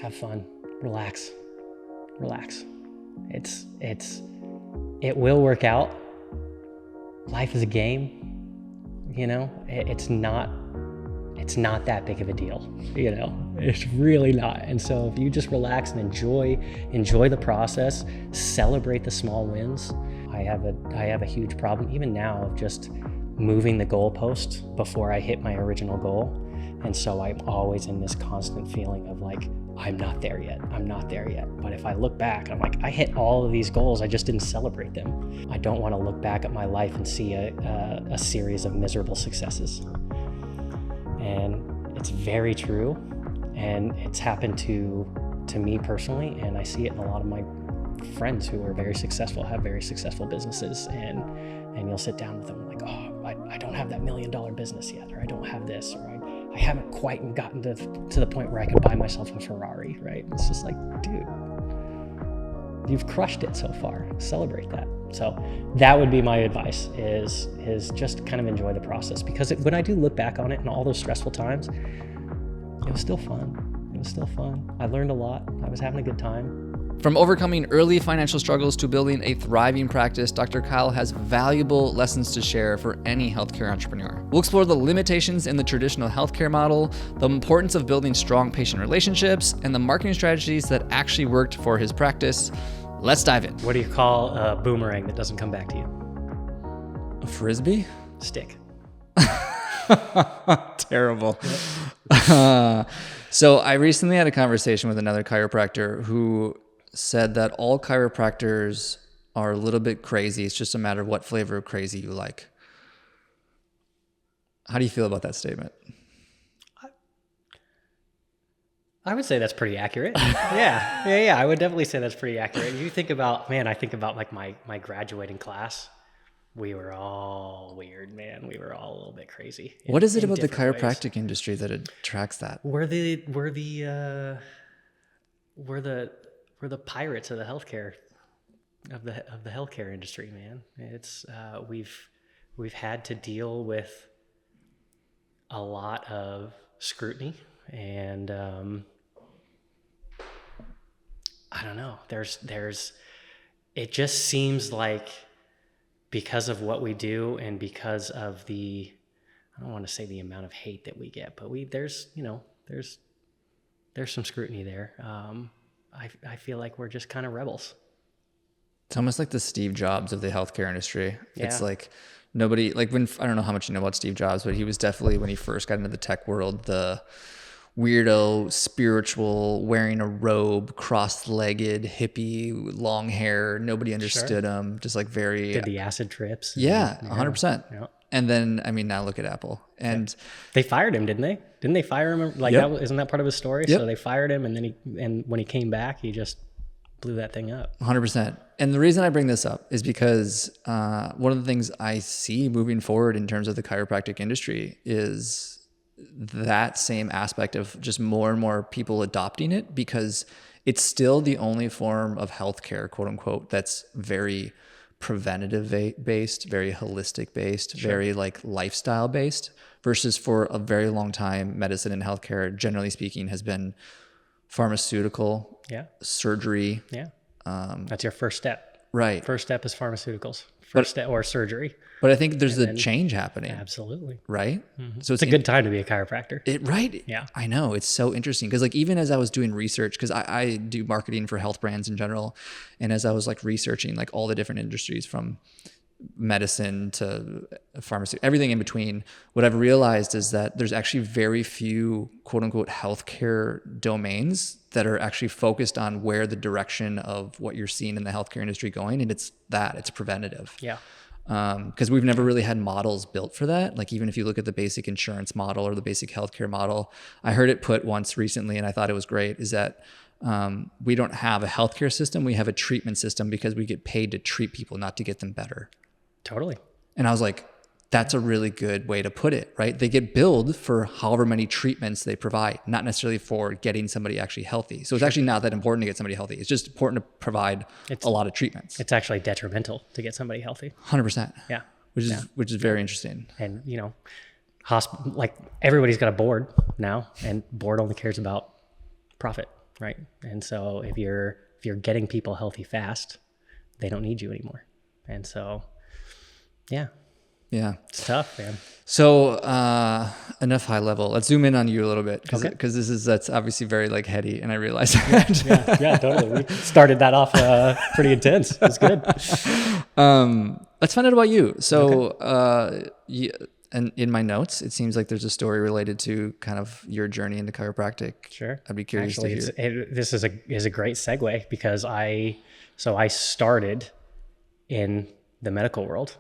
Have fun, relax. It will work out. Life is a game, it's not that big of a deal, it's really not. And so if you just relax and enjoy the process, celebrate the small wins. I have a huge problem even now of just moving the goalpost before I hit my original goal. And so I'm always in this constant feeling of like, I'm not there yet. But if I look back, I'm like, I hit all of these goals, I just didn't celebrate them. I don't want to look back at my life and see a series of miserable successes. And it's very true. And it's happened to me personally. And I see it in a lot of my friends who are very successful, have very successful businesses. And you'll sit down with them like, oh, I don't have that $1 million business yet, or I don't have this, or I haven't quite gotten to the point where I can buy myself a Ferrari, right? It's just like, dude, you've crushed it so far. Celebrate that. So that would be my advice is just kind of enjoy the process, because when I do look back on it and all those stressful times, it was still fun. I learned a lot. I was having a good time. From overcoming early financial struggles to building a thriving practice, Dr. Kyle has valuable lessons to share for any healthcare entrepreneur. We'll explore the limitations in the traditional healthcare model, the importance of building strong patient relationships, and the marketing strategies that actually worked for his practice. Let's dive in. What do you call a boomerang that doesn't come back to you? A frisbee? Stick. Terrible. So I recently had a conversation with another chiropractor who said that all chiropractors are a little bit crazy. It's just a matter of what flavor of crazy you like. How do you feel about that statement? I would say that's pretty accurate. Yeah. I would definitely say that's pretty accurate. You think about, I think about like my graduating class. We were all weird, man. We were all a little bit crazy. What is it about the chiropractic industry that attracts that? We're the pirates of the healthcare of the healthcare industry, man. It's we've had to deal with a lot of scrutiny, and I don't know. It just seems like, because of what we do and because of I don't want to say the amount of hate that we get, but there's some scrutiny there. I feel like we're just kind of rebels. It's almost like the Steve Jobs of the healthcare industry. Yeah. It's like nobody, like I don't know how much you know about Steve Jobs, but he was definitely, when he first got into the tech world, the weirdo, spiritual, wearing a robe, cross-legged, hippie, long hair. Nobody understood him. Just like very... Did the acid trips. Yeah, 100%. Yeah. And then, now look at Apple. And they fired him, didn't they? Didn't they fire him? Like, isn't that part of his story? Yep. So they fired him, and then when he came back, he just blew that thing up. 100%. And the reason I bring this up is because one of the things I see moving forward in terms of the chiropractic industry is that same aspect of just more and more people adopting it, because it's still the only form of healthcare, quote unquote, that's very preventative based, very holistic based, very like lifestyle based, versus for a very long time, medicine and healthcare, generally speaking, has been pharmaceutical, surgery. Yeah. That's your first step. Right. First step is pharmaceuticals. First step or surgery. But I think there's a change happening. Absolutely. Right? Mm-hmm. So it's a good time to be a chiropractor. Right? Yeah. I know. It's so interesting. Because like even as I was doing research, because I do marketing for health brands in general. And as I was like researching like all the different industries from medicine to pharmacy, everything in between, what I've realized is that there's actually very few quote unquote healthcare domains that are actually focused on where the direction of what you're seeing in the healthcare industry going. And it's preventative. Yeah. Because we've never really had models built for that. Like even if you look at the basic insurance model or the basic healthcare model, I heard it put once recently and I thought it was great, is that we don't have a healthcare system. We have a treatment system because we get paid to treat people, not to get them better. Totally. And I was like, that's a really good way to put it, right? They get billed for however many treatments they provide, not necessarily for getting somebody actually healthy. So it's actually not that important to get somebody healthy. It's just important to provide a lot of treatments. It's actually detrimental to get somebody healthy. 100%. Yeah. Which is very interesting. And like everybody's got a board now, and board only cares about profit. right? And so if you're getting people healthy fast, they don't need you anymore. And so, yeah, it's tough, man. So enough high level. Let's zoom in on you a little bit because that's obviously very like heady, and I realize that. Yeah, totally. We started that off pretty intense. It's good. Let's find out about you. So, and in my notes, it seems like there's a story related to kind of your journey into chiropractic. Sure. I'd be curious to hear. This is a great segue because I started in the medical world.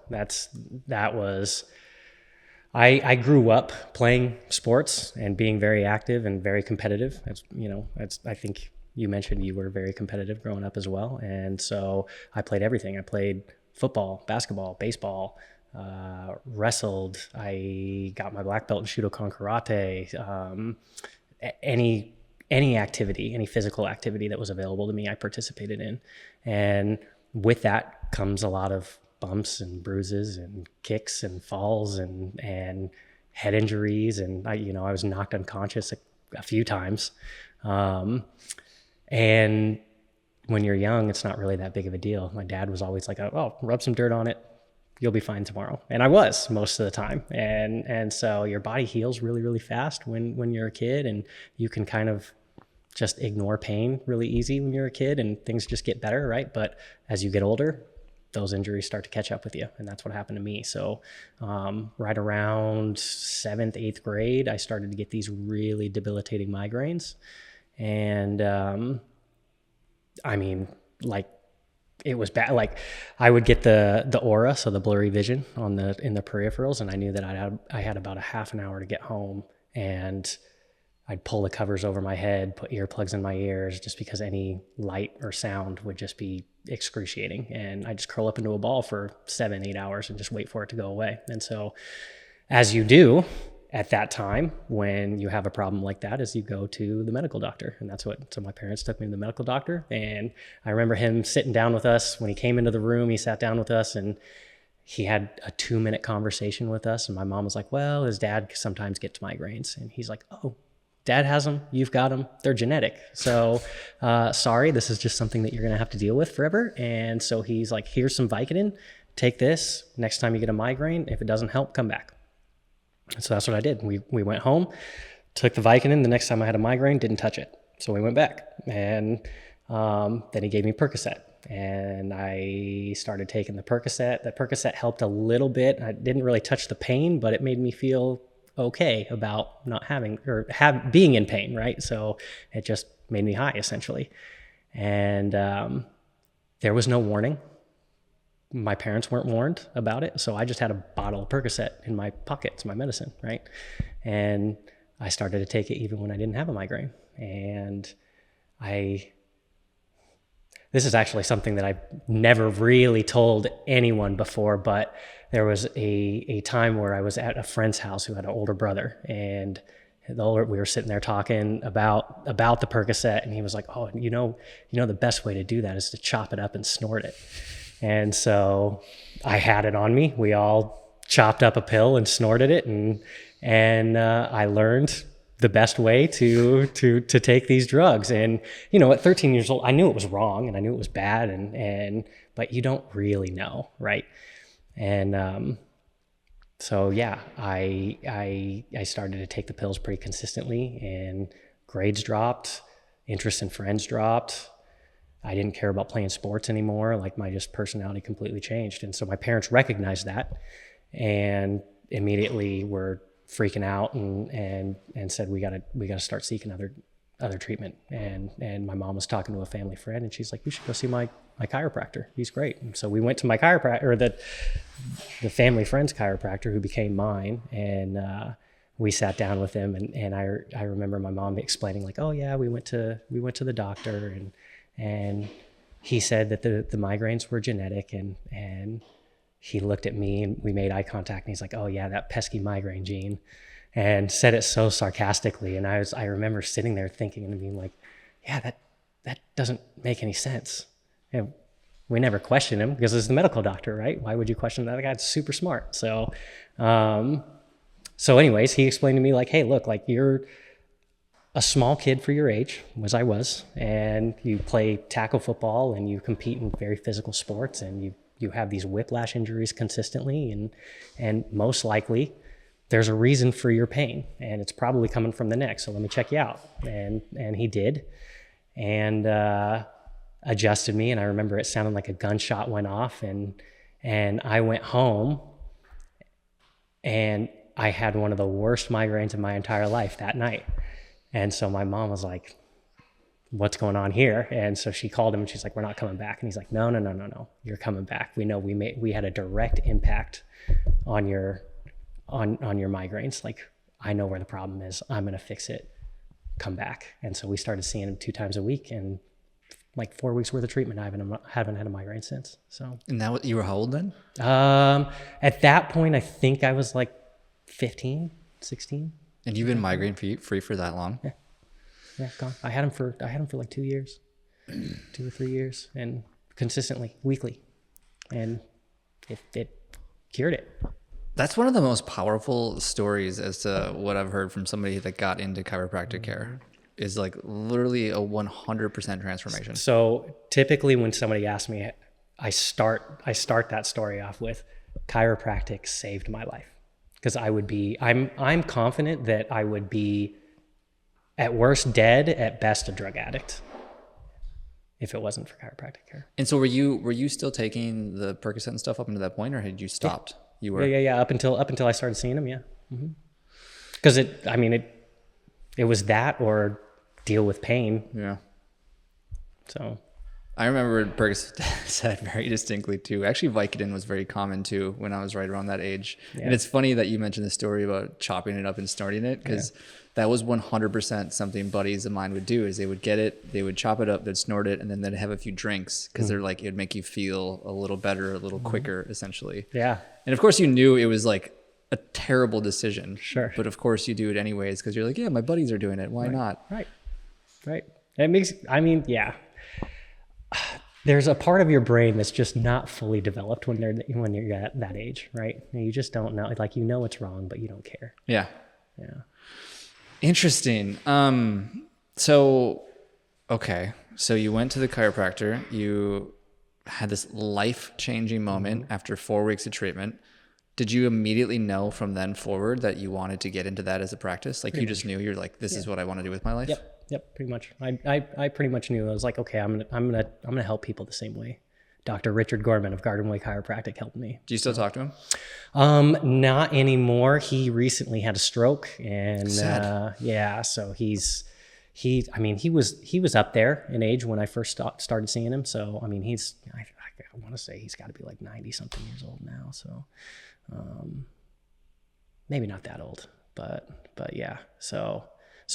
I grew up playing sports and being very active and very competitive. I think you mentioned you were very competitive growing up as well. And so I played everything. I played football, basketball, baseball, wrestled. I got my black belt in Shudokan karate. Any activity, any physical activity that was available to me, I participated in. And with that comes a lot of bumps and bruises and kicks and falls and head injuries. And I was knocked unconscious a few times. And when you're young, it's not really that big of a deal. My dad was always like, oh, rub some dirt on it, you'll be fine tomorrow. And I was most of the time. And so your body heals really, really fast when you're a kid, and you can kind of just ignore pain really easy when you're a kid and things just get better, right? But as you get older, those injuries start to catch up with you. And that's what happened to me. So right around 7th, 8th grade, I started to get these really debilitating migraines. And it was bad. Like I would get the aura, so the blurry vision in the peripherals, and I knew that I had about a half an hour to get home, and I'd pull the covers over my head, put earplugs in my ears, just because any light or sound would just be excruciating. And I just curl up into a ball for 7-8 hours and just wait for it to go away. And so as you do at that time, when you have a problem like that, is you go to the medical doctor. And so my parents took me to the medical doctor. And I remember him sitting down with us. When he came into the room, he sat down with us and he had a 2-minute conversation with us. And my mom was like, well, his dad sometimes gets migraines. And he's like, oh, Dad has them, you've got them, they're genetic. So sorry, this is just something that you're gonna have to deal with forever. And so he's like, here's some Vicodin, take this. Next time you get a migraine, if it doesn't help, come back. And so that's what I did. We went home, took the Vicodin. The next time I had a migraine, didn't touch it. So we went back. And then he gave me Percocet. And I started taking the Percocet. That Percocet helped a little bit. I didn't really touch the pain, but it made me feel okay about not having being in pain, right? So it just made me high essentially. And there was no warning. My parents weren't warned about it. So I just had a bottle of Percocet in my pocket. It's my medicine, right? And I started to take it even when I didn't have a migraine. And this is actually something that I've never really told anyone before, but there was a time where I was at a friend's house who had an older brother, and we were sitting there talking about the Percocet, and he was like, oh, you know, the best way to do that is to chop it up and snort it. And so I had it on me. We all chopped up a pill and snorted it, and I learned the best way to take these drugs. And at 13 years old, I knew it was wrong and I knew it was bad, but you don't really know, right? And so yeah, I started to take the pills pretty consistently, and grades dropped, interest in friends dropped. I didn't care about playing sports anymore. Like my just personality completely changed. And so my parents recognized that and immediately were freaking out and said, we gotta start seeking other treatment. And my mom was talking to a family friend, and she's like, you should go see my chiropractor. He's great. And so we went to my chiropractor, or the family friend's chiropractor, who became mine. And we sat down with him, and I remember my mom explaining like, oh yeah, we went to the doctor, and he said that the migraines were genetic, and he looked at me and we made eye contact, and he's like, oh yeah, that pesky migraine gene, and said it so sarcastically. And I remember sitting there thinking and being like, yeah, that doesn't make any sense. And we never questioned him because it's the medical doctor, right? Why would you question that? The guy's super smart. So anyways, he explained to me like, hey, look, like you're a small kid for your age, as I was, and you play tackle football and you compete in very physical sports, and you have these whiplash injuries consistently, and most likely there's a reason for your pain, and it's probably coming from the neck. So let me check you out. And he did, and adjusted me. And I remember it sounded like a gunshot went off, and I went home, and I had one of the worst migraines of my entire life that night. And so my mom was like, what's going on here? And so she called him and she's like, we're not coming back. And he's like, no, you're coming back. We know we had a direct impact on your migraines. Like, I know where the problem is. I'm going to fix it. Come back. And so we started seeing him 2 times a week, and like 4 weeks worth of treatment. I haven't had a migraine since. So. And now you were how old then? At that point, I think I was like 15, 16. And you've been migraine free for that long? Yeah, gone. I had him for like 2 years, 2 or 3 years, and consistently, weekly, and it cured it. That's one of the most powerful stories as to what I've heard from somebody that got into chiropractic care, is like literally a 100% transformation. So typically when somebody asks me, I start that story off with, chiropractic saved my life. Because I'm confident that I would be at worst dead, at best a drug addict, if it wasn't for chiropractic care. And so were you still taking the Percocet and stuff up until that point, or had you stopped? Yeah. You were. Yeah. Up until I started seeing him. Yeah. Because it was that or deal with pain. Yeah. So. I remember Percocet very distinctly too. Actually, Vicodin was very common too when I was right around that age. Yeah. And it's funny that you mentioned the story about chopping it up and snorting it, because that was 100% something buddies of mine would do. Is they would get it, they would chop it up, they'd snort it, and then they'd have a few drinks, because they're like, it would make you feel a little better, a little quicker, essentially. Yeah. And of course, you knew it was like a terrible decision. Sure. But of course, you do it anyways because you're like, yeah, my buddies are doing it. Why not? Right. It makes. Yeah. There's a part of your brain that's just not fully developed when you're at that age, right? You just don't know. Like, it's wrong, but you don't care. Yeah. Yeah. Interesting. So you went to the chiropractor. You had this life-changing moment after 4 weeks of treatment. Did you immediately know from then forward that you wanted to get into that as a practice? Like, just knew, you're like, this is what I want to do with my life? Yep, pretty much. I pretty much knew. I was like, okay, I'm gonna help people the same way Dr. Richard Gorman of Garden Way Chiropractic helped me. Do you still talk to him? Not anymore. He recently had a stroke, and so he was up there in age when I first started seeing him. So I want to say he's got to be like 90 something years old now. So maybe not that old, but yeah. So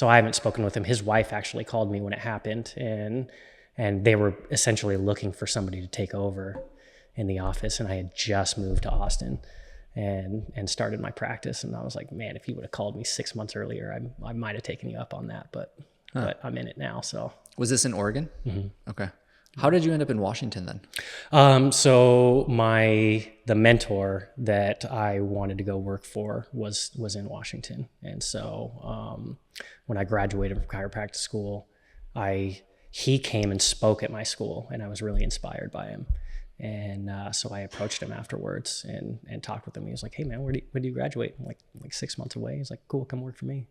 I haven't spoken with him. His wife actually called me when it happened, and they were essentially looking for somebody to take over in the office. And I had just moved to Austin and started my practice. And I was like, man, if you would have called me 6 months earlier, I might have taken you up on that, but I'm in it now. So was this in Oregon? Mm-hmm. Okay. How did you end up in Washington then? So the mentor that I wanted to go work for was in Washington. And so when I graduated from chiropractic school, he came and spoke at my school, and I was really inspired by him. And so I approached him afterwards and talked with him. He was like, hey man, when do you graduate? I'm like 6 months away. He's like, cool, come work for me. And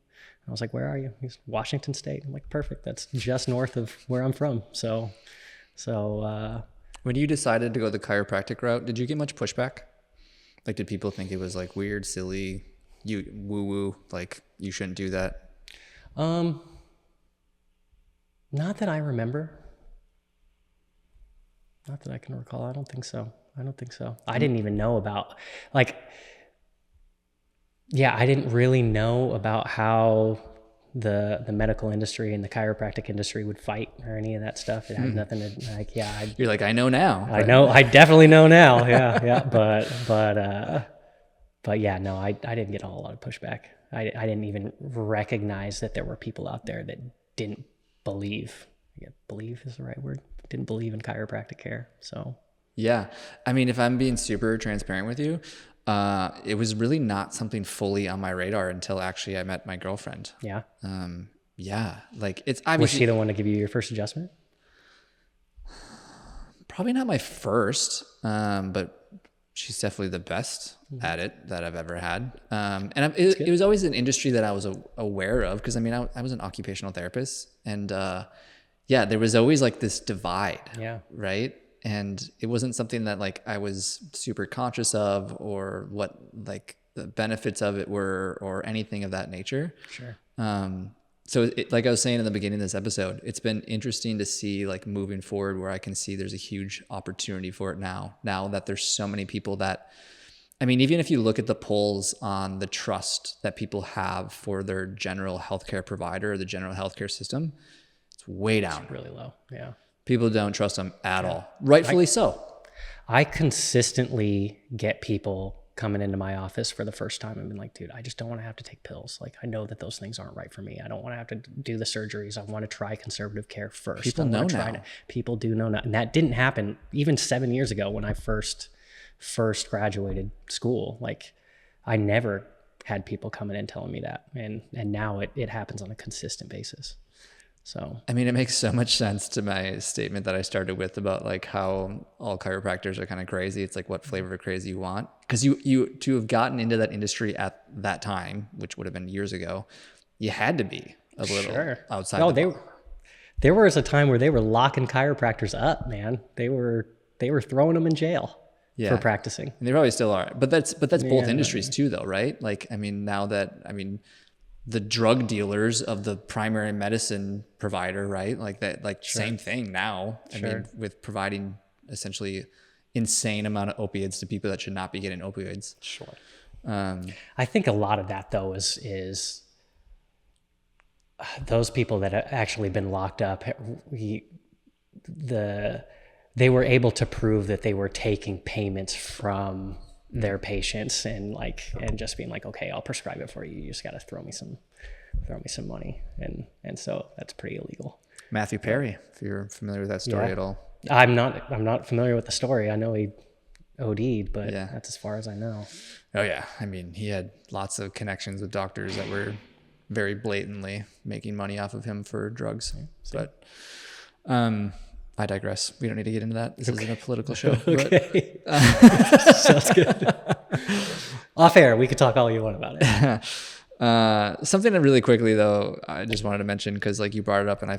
I was like, where are you? He's Washington State. I'm like, perfect. That's just north of where I'm from. So when you decided to go the chiropractic route, did you get much pushback? Like, did people think it was like weird, silly, you woo, like you shouldn't do that? Not that I remember. Not that I can recall. I don't think so. I didn't even know about, I didn't really know about how the medical industry and the chiropractic industry would fight or any of that stuff. It had nothing to you're like, I know now. I know. I definitely know now. Yeah. But yeah, no, I didn't get a whole lot of pushback. I didn't even recognize that there were people out there that didn't believe. Believe is the right word. Didn't believe in chiropractic care. So yeah, I mean, if I'm being super transparent with you, it was really not something fully on my radar until actually I met my girlfriend. Yeah. yeah, like it's Was obviously she the one to give you your first adjustment? probably not my first, but she's definitely the best Mm-hmm. at it that I've ever had. It was always an industry that I was aware of because I mean, I was an occupational therapist, and yeah, there was always like this divide, Yeah. right? And it wasn't something that like I was super conscious of or what like the benefits of it were or anything of that nature. Sure. So like I was saying in the beginning of this episode, it's been interesting to see like moving forward where I can see there's a huge opportunity for it now that there's so many people that, I mean, even if you look at the polls on the trust that people have for their general healthcare provider or the general healthcare system, it's way down. It's really low. Yeah. People don't trust them at all. Rightfully so. I consistently get people coming into my office for the first time and been like, dude, I just don't want to have to take pills. Like, I know that those things aren't right for me. I don't want to have to do the surgeries. I want to try conservative care first. People know now. People do know now. And that didn't happen even 7 years ago when I first graduated school. Like, I never had people coming in telling me that. And now it happens on a consistent basis. So, I mean, it makes so much sense to my statement that I started with about like how all chiropractors are kind of crazy. It's like what flavor of crazy you want. Because you to have gotten into that industry at that time, which would have been years ago, you had to be a little outside. No, there was a time where they were locking chiropractors up, man. They were throwing them in jail for practicing. And they probably still are. But that's both industries too, though, right? Like, I mean, the drug dealers of the primary medicine provider, right? Like that, like same thing now. I mean, with providing essentially insane amount of opiates to people that should not be getting opioids. Sure. I think a lot of that though is those people that have actually been locked up, they were able to prove that they were taking payments from their patients and just being like, okay, I'll prescribe it for you. You just got to throw me some money. And so that's pretty illegal. Matthew Perry, if you're familiar with that story at all. I'm not familiar with the story. I know he OD'd, but that's as far as I know. Oh yeah. I mean, he had lots of connections with doctors that were very blatantly making money off of him for drugs. But, I digress. We don't need to get into that. This isn't a political show. Okay. Sounds good. Off air, we could talk all you want about it. Something that really quickly though, I just wanted to mention because like you brought it up, and I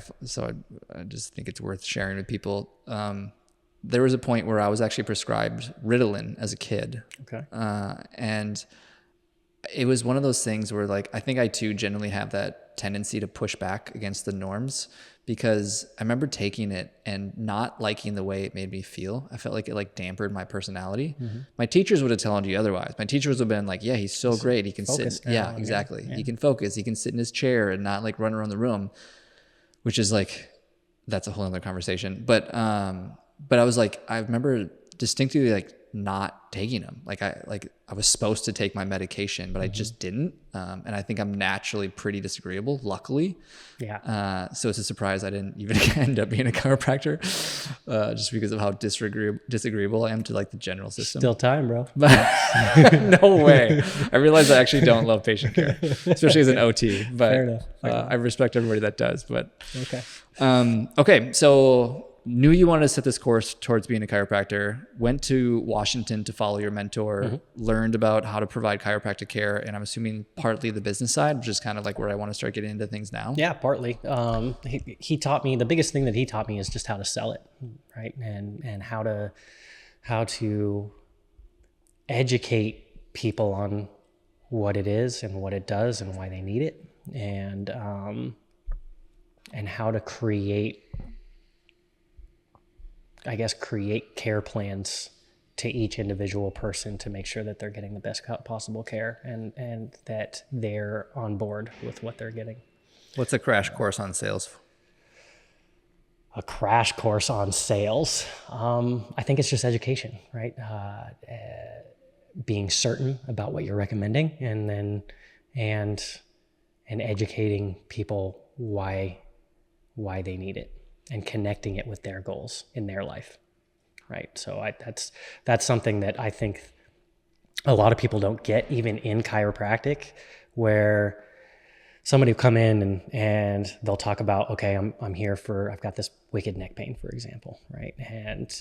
just think it's worth sharing with people. There was a point where I was actually prescribed Ritalin as a kid. Okay. And it was one of those things where like I think I too generally have that tendency to push back against the norms. Because I remember taking it and not liking the way it made me feel. I felt like it like dampened my personality. Mm-hmm. My teachers would have told you otherwise. My teachers would have been like, yeah, he's so great. He can sit. Yeah, exactly. Yeah. He can focus. He can sit in his chair and not like run around the room, which is like, that's a whole other conversation. But I was like, I remember distinctly like not taking them. Like I was supposed to take my medication, but I just didn't. And I think I'm naturally pretty disagreeable, luckily. Yeah. So it's a surprise I didn't even end up being a chiropractor, just because of how disagreeable I am to like the general system. Still time, bro. No way. I realize I actually don't love patient care, especially as an OT, but Fair enough. I respect everybody that does, but okay. Okay. So knew you wanted to set this course towards being a chiropractor, went to Washington to follow your mentor, learned about how to provide chiropractic care, and I'm assuming partly the business side, which is kind of like where I want to start getting into things now. Yeah, partly. He taught me, the biggest thing that he taught me is just how to sell it, right? And how to educate people on what it is and what it does and why they need it, and how to create care plans to each individual person to make sure that they're getting the best possible care and that they're on board with what they're getting. What's a crash course on sales? A crash course on sales. I think it's just education, right? Being certain about what you're recommending and educating people why they need it, and connecting it with their goals in their life, right? So that's something that I think a lot of people don't get, even in chiropractic, where somebody will come in and they'll talk about, okay, I'm here for, I've got this wicked neck pain, for example, right?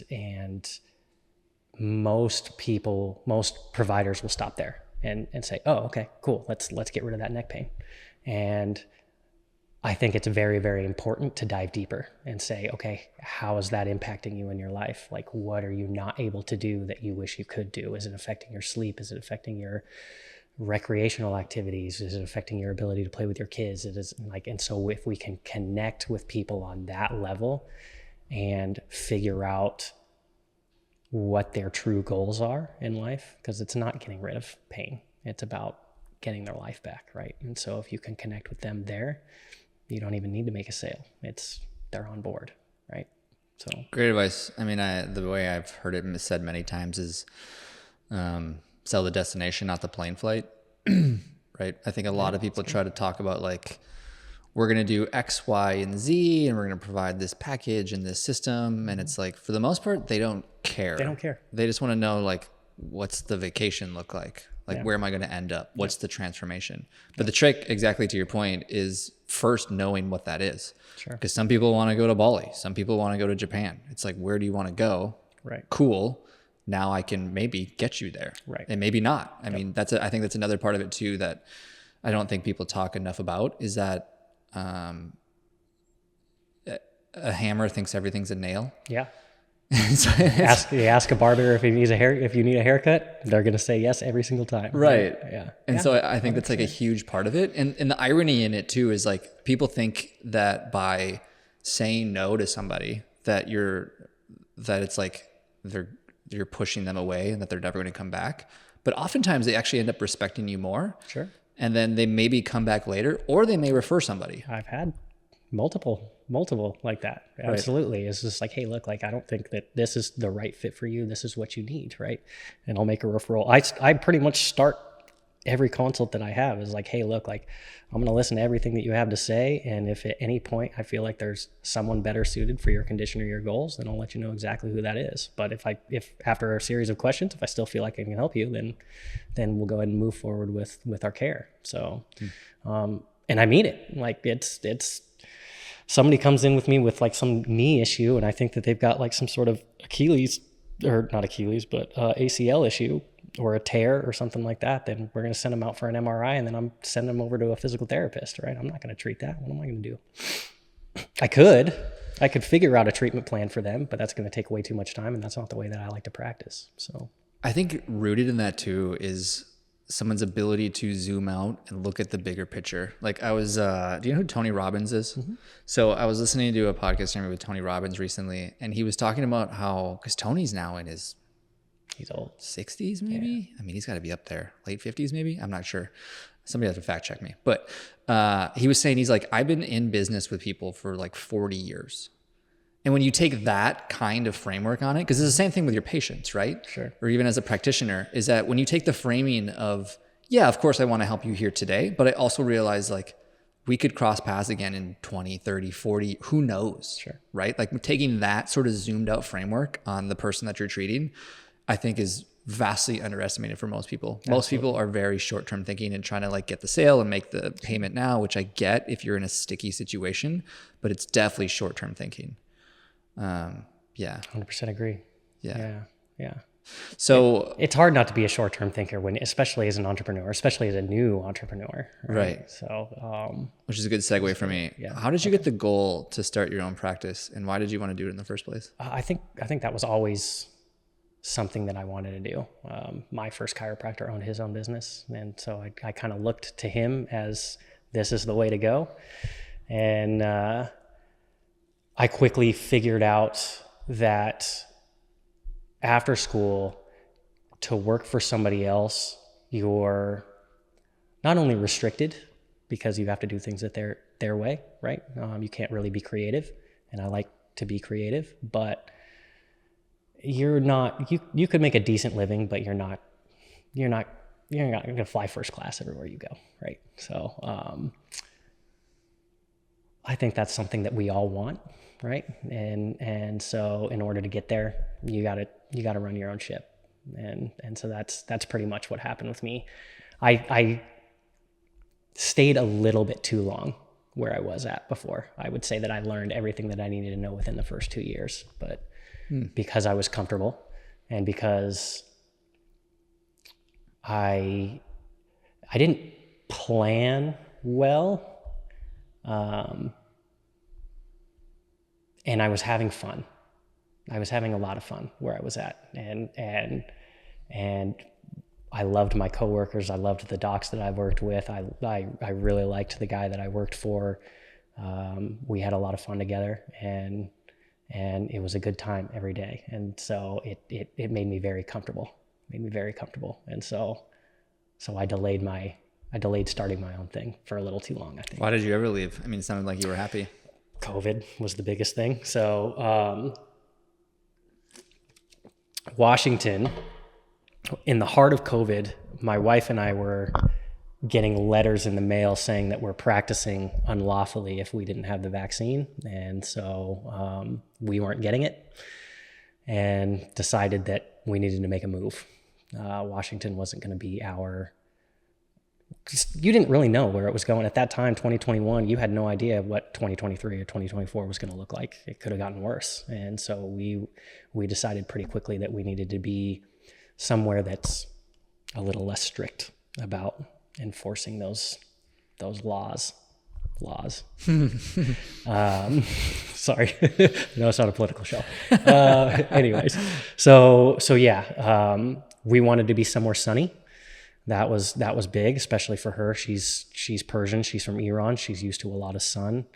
And most providers will stop there and say, oh, okay, cool. Let's get rid of that neck pain. And I think it's very, very important to dive deeper and say, okay, how is that impacting you in your life? Like, what are you not able to do that you wish you could do? Is it affecting your sleep? Is it affecting your recreational activities? Is it affecting your ability to play with your kids? It is like, and so if we can connect with people on that level and figure out what their true goals are in life, because it's not getting rid of pain. It's about getting their life back, right? And so if you can connect with them there, you don't even need to make a sale. They're on board, right? So great advice. I mean, the way I've heard it said many times is sell the destination, not the plane flight, right? I think a lot of people try to talk about like, we're going to do X, Y, and Z, and we're going to provide this package and this system. And it's like, for the most part, they don't care. They don't care. They just want to know, like, what's the vacation look like? Like, where am I going to end up? What's the transformation? But the trick, exactly to your point, is first knowing what that is. Sure. Because some people want to go to Bali. Some people want to go to Japan. It's like, where do you want to go? Right. Cool. Now I can maybe get you there. Right. And maybe not. I mean, I think that's another part of it too, that I don't think people talk enough about, is that a hammer thinks everything's a nail. Yeah. So ask a barber if he needs if you need a haircut, they're going to say yes every single time. Right. Yeah. And so I think that's like a huge part of it. And the irony in it too is like, people think that by saying no to somebody that it's like you're pushing them away and that they're never going to come back. But oftentimes they actually end up respecting you more. Sure. And then they maybe come back later, or they may refer somebody. I've had multiple like that. Absolutely. Right. It's just like, hey, look, like, I don't think that this is the right fit for you. This is what you need. Right. And I'll make a referral. I pretty much start every consult that I have is like, hey, look, like, I'm going to listen to everything that you have to say. And if at any point I feel like there's someone better suited for your condition or your goals, then I'll let you know exactly who that is. But if after a series of questions, if I still feel like I can help you, then we'll go ahead and move forward with our care. So, and I mean it. Like, it's somebody comes in with me with like some knee issue, and I think that they've got like some sort of ACL issue or a tear or something like that, then we're going to send them out for an MRI, and then I'm sending them over to a physical therapist, right? I'm not going to treat that. What am I going to do? I could figure out a treatment plan for them, but that's going to take way too much time, and that's not the way that I like to practice. So I think rooted in that too is someone's ability to zoom out and look at the bigger picture. Like I was, do you know who Tony Robbins is? Mm-hmm. So I was listening to a podcast interview with Tony Robbins recently, and he was talking about how, because Tony's now in his, he's old, 60s maybe. Yeah. I mean, he's got to be up there, late 50s maybe. I'm not sure. Somebody has to fact check me. But he was saying, he's like, I've been in business with people for like 40 years. And when you take that kind of framework on it, because it's the same thing with your patients, right? Sure. Or even as a practitioner, is that when you take the framing of, yeah, of course I want to help you here today, but I also realize like we could cross paths again in 20, 30, 40, who knows? Sure. Right? Like taking that sort of zoomed out framework on the person that you're treating, I think is vastly underestimated for most people. Absolutely. Most people are very short-term thinking and trying to like get the sale and make the payment now, which I get if you're in a sticky situation, but it's definitely short-term thinking. Yeah. 100% agree. Yeah. So it's hard not to be a short-term thinker especially as an entrepreneur, especially as a new entrepreneur. Right. So, which is a good segue for me. Yeah. How did you get the goal to start your own practice, and why did you want to do it in the first place? I think that was always something that I wanted to do. My first chiropractor owned his own business. And so I kind of looked to him as this is the way to go. And, I quickly figured out that after school, to work for somebody else, you're not only restricted because you have to do things that their way, right? You can't really be creative, and I like to be creative, but you're not. You could make a decent living, but you're not going to fly first class everywhere you go, right? So I think that's something that we all want. Right. And so in order to get there, you gotta run your own ship. And so that's pretty much what happened with me. I stayed a little bit too long where I was at before. I would say that I learned everything that I needed to know within the first 2 years, but because I was comfortable and because I didn't plan well, and I was having fun. I was having a lot of fun where I was at, and I loved my coworkers. I loved the docs that I worked with. I really liked the guy that I worked for. We had a lot of fun together, and it was a good time every day. And so it made me very comfortable. And so I delayed starting my own thing for a little too long, I think. Why did you ever leave? I mean, it sounded like you were happy. COVID was the biggest thing. So Washington, in the heart of COVID, my wife and I were getting letters in the mail saying that we're practicing unlawfully if we didn't have the vaccine. And so we weren't getting it and decided that we needed to make a move. Washington wasn't going to be you didn't really know where it was going at that time. 2021, you had no idea what 2023 or 2024 was going to look like. It could have gotten worse. And so we decided pretty quickly that we needed to be somewhere that's a little less strict about enforcing those laws. Sorry, no, it's not a political show. Anyways, so yeah, we wanted to be somewhere sunny. That was big, especially for her. She's Persian. She's from Iran. She's used to a lot of sun.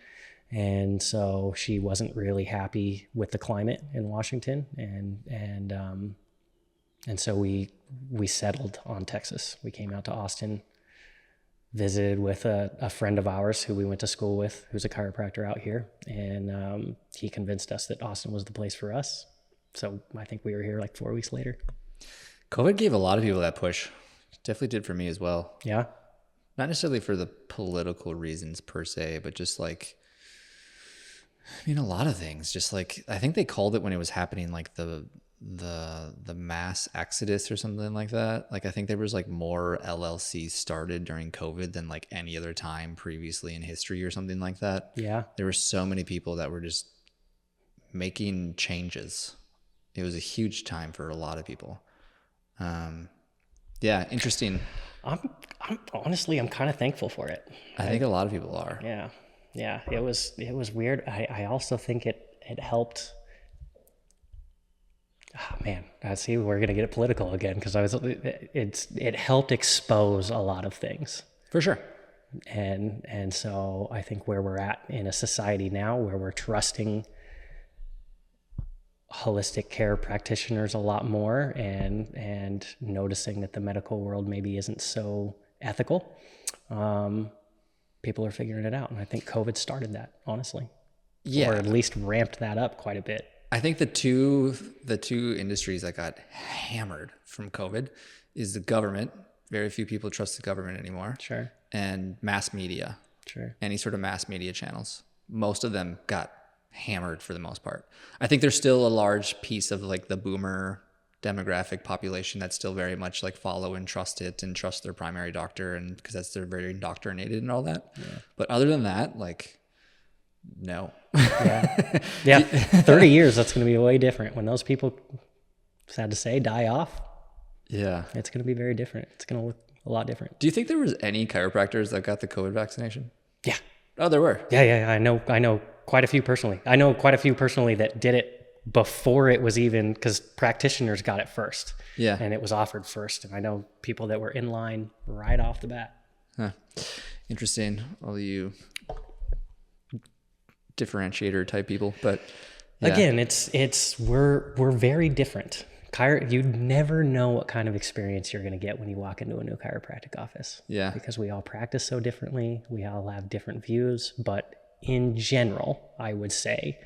And so she wasn't really happy with the climate in Washington. And so we settled on Texas. We came out to Austin, visited with a friend of ours who we went to school with, who's a chiropractor out here. And he convinced us that Austin was the place for us. So I think we were here like 4 weeks later. COVID gave a lot of people that push. Definitely did for me as well. Yeah. Not necessarily for the political reasons per se, but just like, I mean, a lot of things. Just like, I think they called it when it was happening, like the mass exodus or something like that. Like, I think there was like more LLCs started during COVID than like any other time previously in history or something like that. Yeah. There were so many people that were just making changes. It was a huge time for a lot of people. Yeah, interesting. I'm honestly, I'm kind of thankful for it. I think a lot of people are. Yeah. It was weird. I also think it helped. Oh, man, I see we're gonna get political again because it helped expose a lot of things. For sure. And so I think where we're at in a society now where we're trusting holistic care practitioners a lot more and noticing that the medical world maybe isn't so ethical, people are figuring it out. And I think COVID started that, honestly. Yeah. Or at least ramped that up quite a bit. I think the two industries that got hammered from COVID is the government. Very few people trust the government anymore. Sure. And mass media. Sure. Any sort of mass media channels. Most of them got hammered for the most part. I think there's still a large piece of like the boomer demographic population that's still very much like follow and trust it and trust their primary doctor, and because they're very indoctrinated and all that. Yeah. But other than that, like, no. Yeah. 30 years, that's going to be way different. When those people, sad to say, die off. Yeah. It's going to be very different. It's going to look a lot different. Do you think there was any chiropractors that got the COVID vaccination? Yeah. Oh, there were? Yeah. I know quite a few personally. I know quite a few personally that did it before it was even, because practitioners got it first. Yeah. And it was offered first. And I know people that were in line right off the bat. Huh. Interesting. All you differentiator type people, but yeah. Again, we're very different. You never know what kind of experience you're going to get when you walk into a new chiropractic office. Yeah. Because we all practice so differently. We all have different views, but in general, I would say,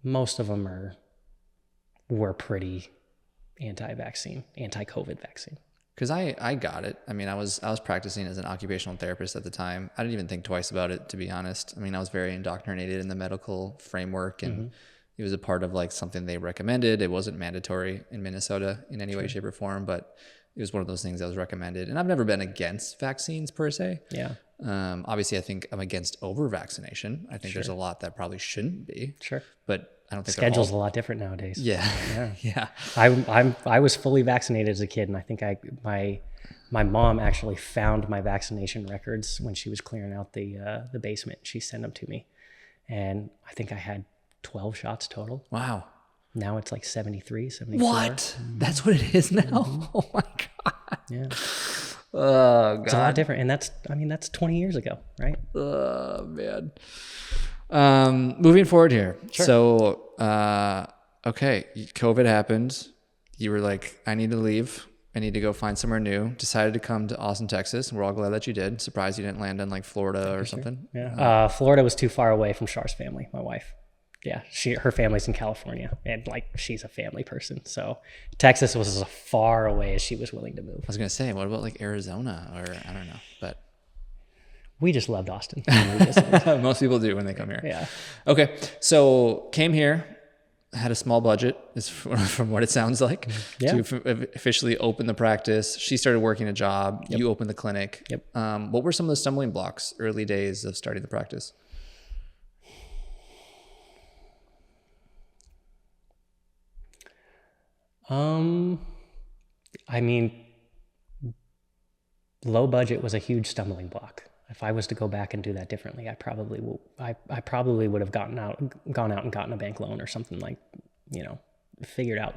most of them were pretty anti-vaccine, anti-COVID vaccine. Because I got it. I mean, I was practicing as an occupational therapist at the time. I didn't even think twice about it, to be honest. I mean, I was very indoctrinated in the medical framework, and it was a part of like something they recommended. It wasn't mandatory in Minnesota in any way, shape, or form, but it was one of those things that was recommended. And I've never been against vaccines per se. Yeah. Obviously, I think I'm against over vaccination. I think there's a lot that probably shouldn't be. Sure. But I don't think schedule's a lot different nowadays. Yeah. Yeah. I was fully vaccinated as a kid, and I think my mom actually found my vaccination records when she was clearing out the basement. She sent them to me, and I think I had 12 shots total. Wow. Now it's like 73, 74. What? That's what it is now? Oh my God. Yeah. Oh God. It's a lot different. And that's 20 years ago, right? Oh man. Moving forward here. Sure. So, okay. COVID happened. You were like, I need to leave. I need to go find somewhere new. Decided to come to Austin, Texas. We're all glad that you did. Surprised you didn't land in like Florida or something. Yeah. Florida was too far away from Char's family, my wife. Yeah, her family's in California, and like she's a family person. So Texas was as far away as she was willing to move. I was gonna say, what about like Arizona or I don't know, but we just loved Austin. Most people do when they come here. Yeah. Okay, so came here, had a small budget, is from what it sounds like, to officially open the practice. She started working a job. Yep. You opened the clinic. Yep. What were some of the stumbling blocks early days of starting the practice? I mean, low budget was a huge stumbling block. If I was to go back and do that differently, I probably would have gone out and gotten a bank loan or something, like, figured out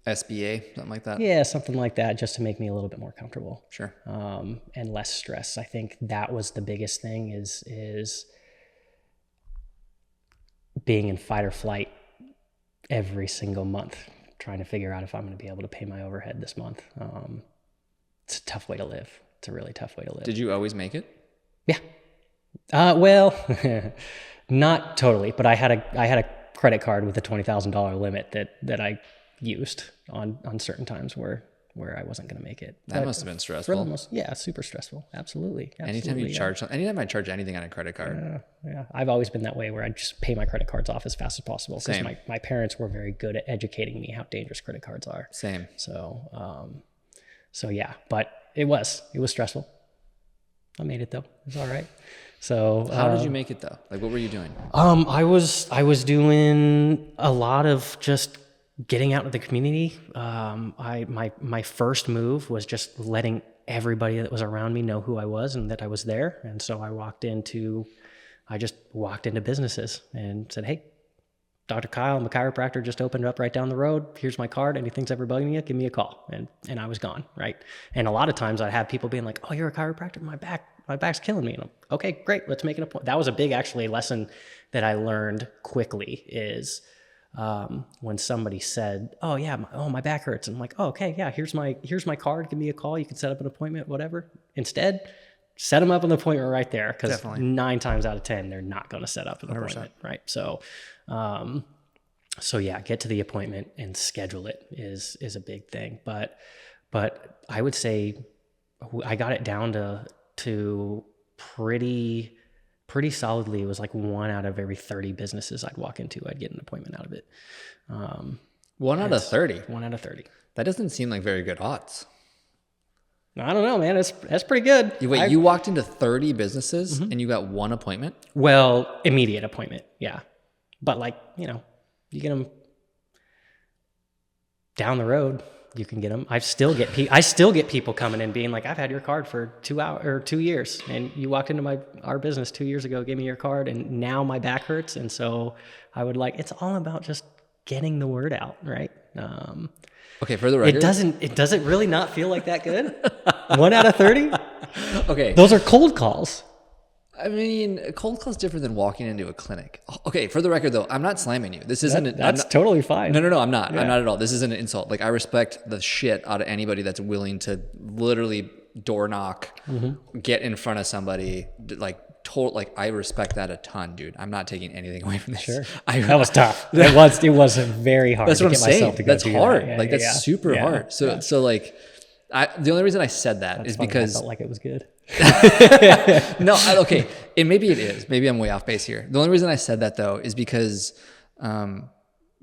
SBA, something like that. Yeah, something like that, just to make me a little bit more comfortable. Sure. And less stress. I think that was the biggest thing is being in fight or flight every single month, trying to figure out if I'm going to be able to pay my overhead this month. It's a tough way to live. It's a really tough way to live. Did you always make it? Yeah. Well, not totally, but I had a credit card with a $20,000 limit that I used on certain times where I wasn't going to make it. That must have been stressful. Super stressful. Absolutely. Anytime I charge anything on a credit card. Yeah. I've always been that way, where I just pay my credit cards off as fast as possible, because my parents were very good at educating me how dangerous credit cards are. Same. So yeah, but it was stressful. I made it though. It was all right. So how did you make it though? Like, what were you doing? I was doing a lot of just getting out into the community. My first move was just letting everybody that was around me know who I was and that I was there. And so I just walked into businesses and said, "Hey, Dr. Kyle, I'm a chiropractor, just opened up right down the road. Here's my card. Anything's ever bugging you, give me a call." And I was gone, right? And a lot of times I'd have people being like, "Oh, you're a chiropractor? My back's killing me." And I'm, okay, great, let's make it a point. That was a big, actually, lesson that I learned quickly is when somebody said, "Oh yeah, my back hurts." And I'm like, "Oh, okay, yeah, here's my card. Give me a call. You can set up an appointment, whatever." Instead, set them up an appointment right there, because 9 times out of 10, they're not going to set up an 100%. appointment, right? So yeah, get to the appointment and schedule it is a big thing. But I would say I got it down to pretty solidly. It was like 1 out of every 30 businesses I'd walk into, I'd get an appointment out of it. 1 out of 30? 1 out of 30. That doesn't seem like very good odds. I don't know, man. That's pretty good. You walked into 30 businesses and you got 1 appointment? Well, immediate appointment, yeah. But you get them down the road, you can get them. I still get people coming in being like, "I've had your card for 2 hours or 2 years, and you walked into our business 2 years ago, gave me your card, and now my back hurts." And so I would it's all about just getting the word out, right? Okay, for the record, it doesn't really not feel like that good. 1 out of 30. Okay, those are cold calls. I mean, a cold call is different than walking into a clinic. Okay, for the record though, I'm not slamming you. This isn't. That's totally fine. No, I'm not. Yeah. I'm not at all. This isn't an insult. Like, I respect the shit out of anybody that's willing to literally door knock, get in front of somebody. I respect that a ton, dude. I'm not taking anything away from this. Sure. That was tough. It was very hard. That's what I'm saying. That's hard. That. That's super hard. So the only reason I said that is because I felt like it was good. No, okay. And maybe it is. Maybe I'm way off base here. The only reason I said that though is because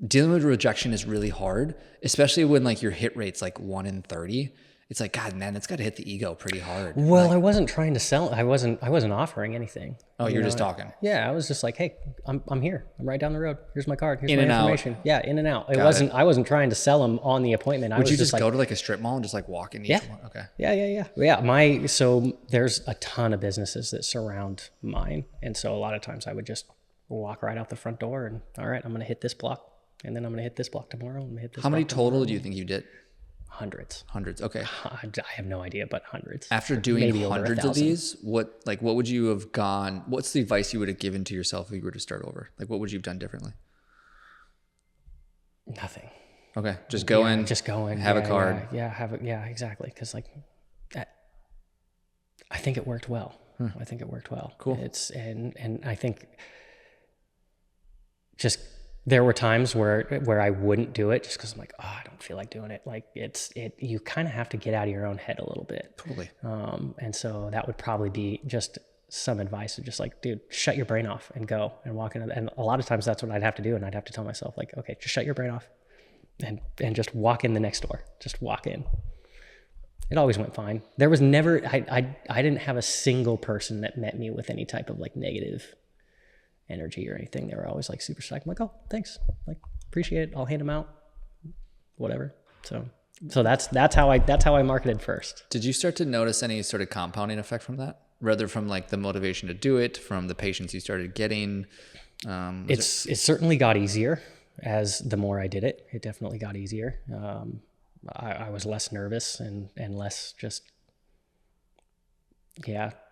dealing with rejection is really hard, especially when your hit rate's 1 in 30. it's like, God, man, it's got to hit the ego pretty hard. Well, Like, I wasn't trying to sell. I wasn't offering anything. oh, you're just talking. Yeah, I was just like, hey, I'm here. I'm right down the road. Here's my card. Here's In my and out. information. Yeah, in and out. Got I wasn't trying to sell them on the appointment. I Would was you just just like, go to like a strip mall and just like walk in each Yeah. one? Okay. Yeah. So there's a ton of businesses that surround mine. And so a lot of times I would just walk right out the front door and, all right, I'm going to hit this block. And then I'm going to hit this block tomorrow. I'm going to hit this How many block total tomorrow. do you think you did? Hundreds. Hundreds. Okay. I have no idea, but hundreds. After doing Maybe over hundreds of 1,000. these, what would you have gone? What's the advice you would have given to yourself if you were to start over? Like, what would you have done differently? Nothing. Okay. Just go in. Just go in. Have a card. Yeah, exactly. Because like, I think it worked well. I think it worked well. Cool. And I think just there were times where I wouldn't do it just because I'm like, oh, I don't feel like doing it. Like you kind of have to get out of your own head a little bit. Totally. And so that would probably be just some advice of just like, dude, shut your brain off and go and walk in. And a lot of times that's what I'd have to do. And I'd have to tell myself like, okay, just shut your brain off and just walk in the next door. Just walk in. It always went fine. There was never, I didn't have a single person that met me with any type of like negative energy or anything. They were always like super psyched. I'm like, oh, thanks. Like, appreciate it. I'll hand them out. Whatever. So that's how I marketed first. Did you start to notice any sort of compounding effect from that? Rather from like the motivation to do it, from the patients you started getting? It certainly got easier as the more I did it. It definitely got easier. I was less nervous and less just,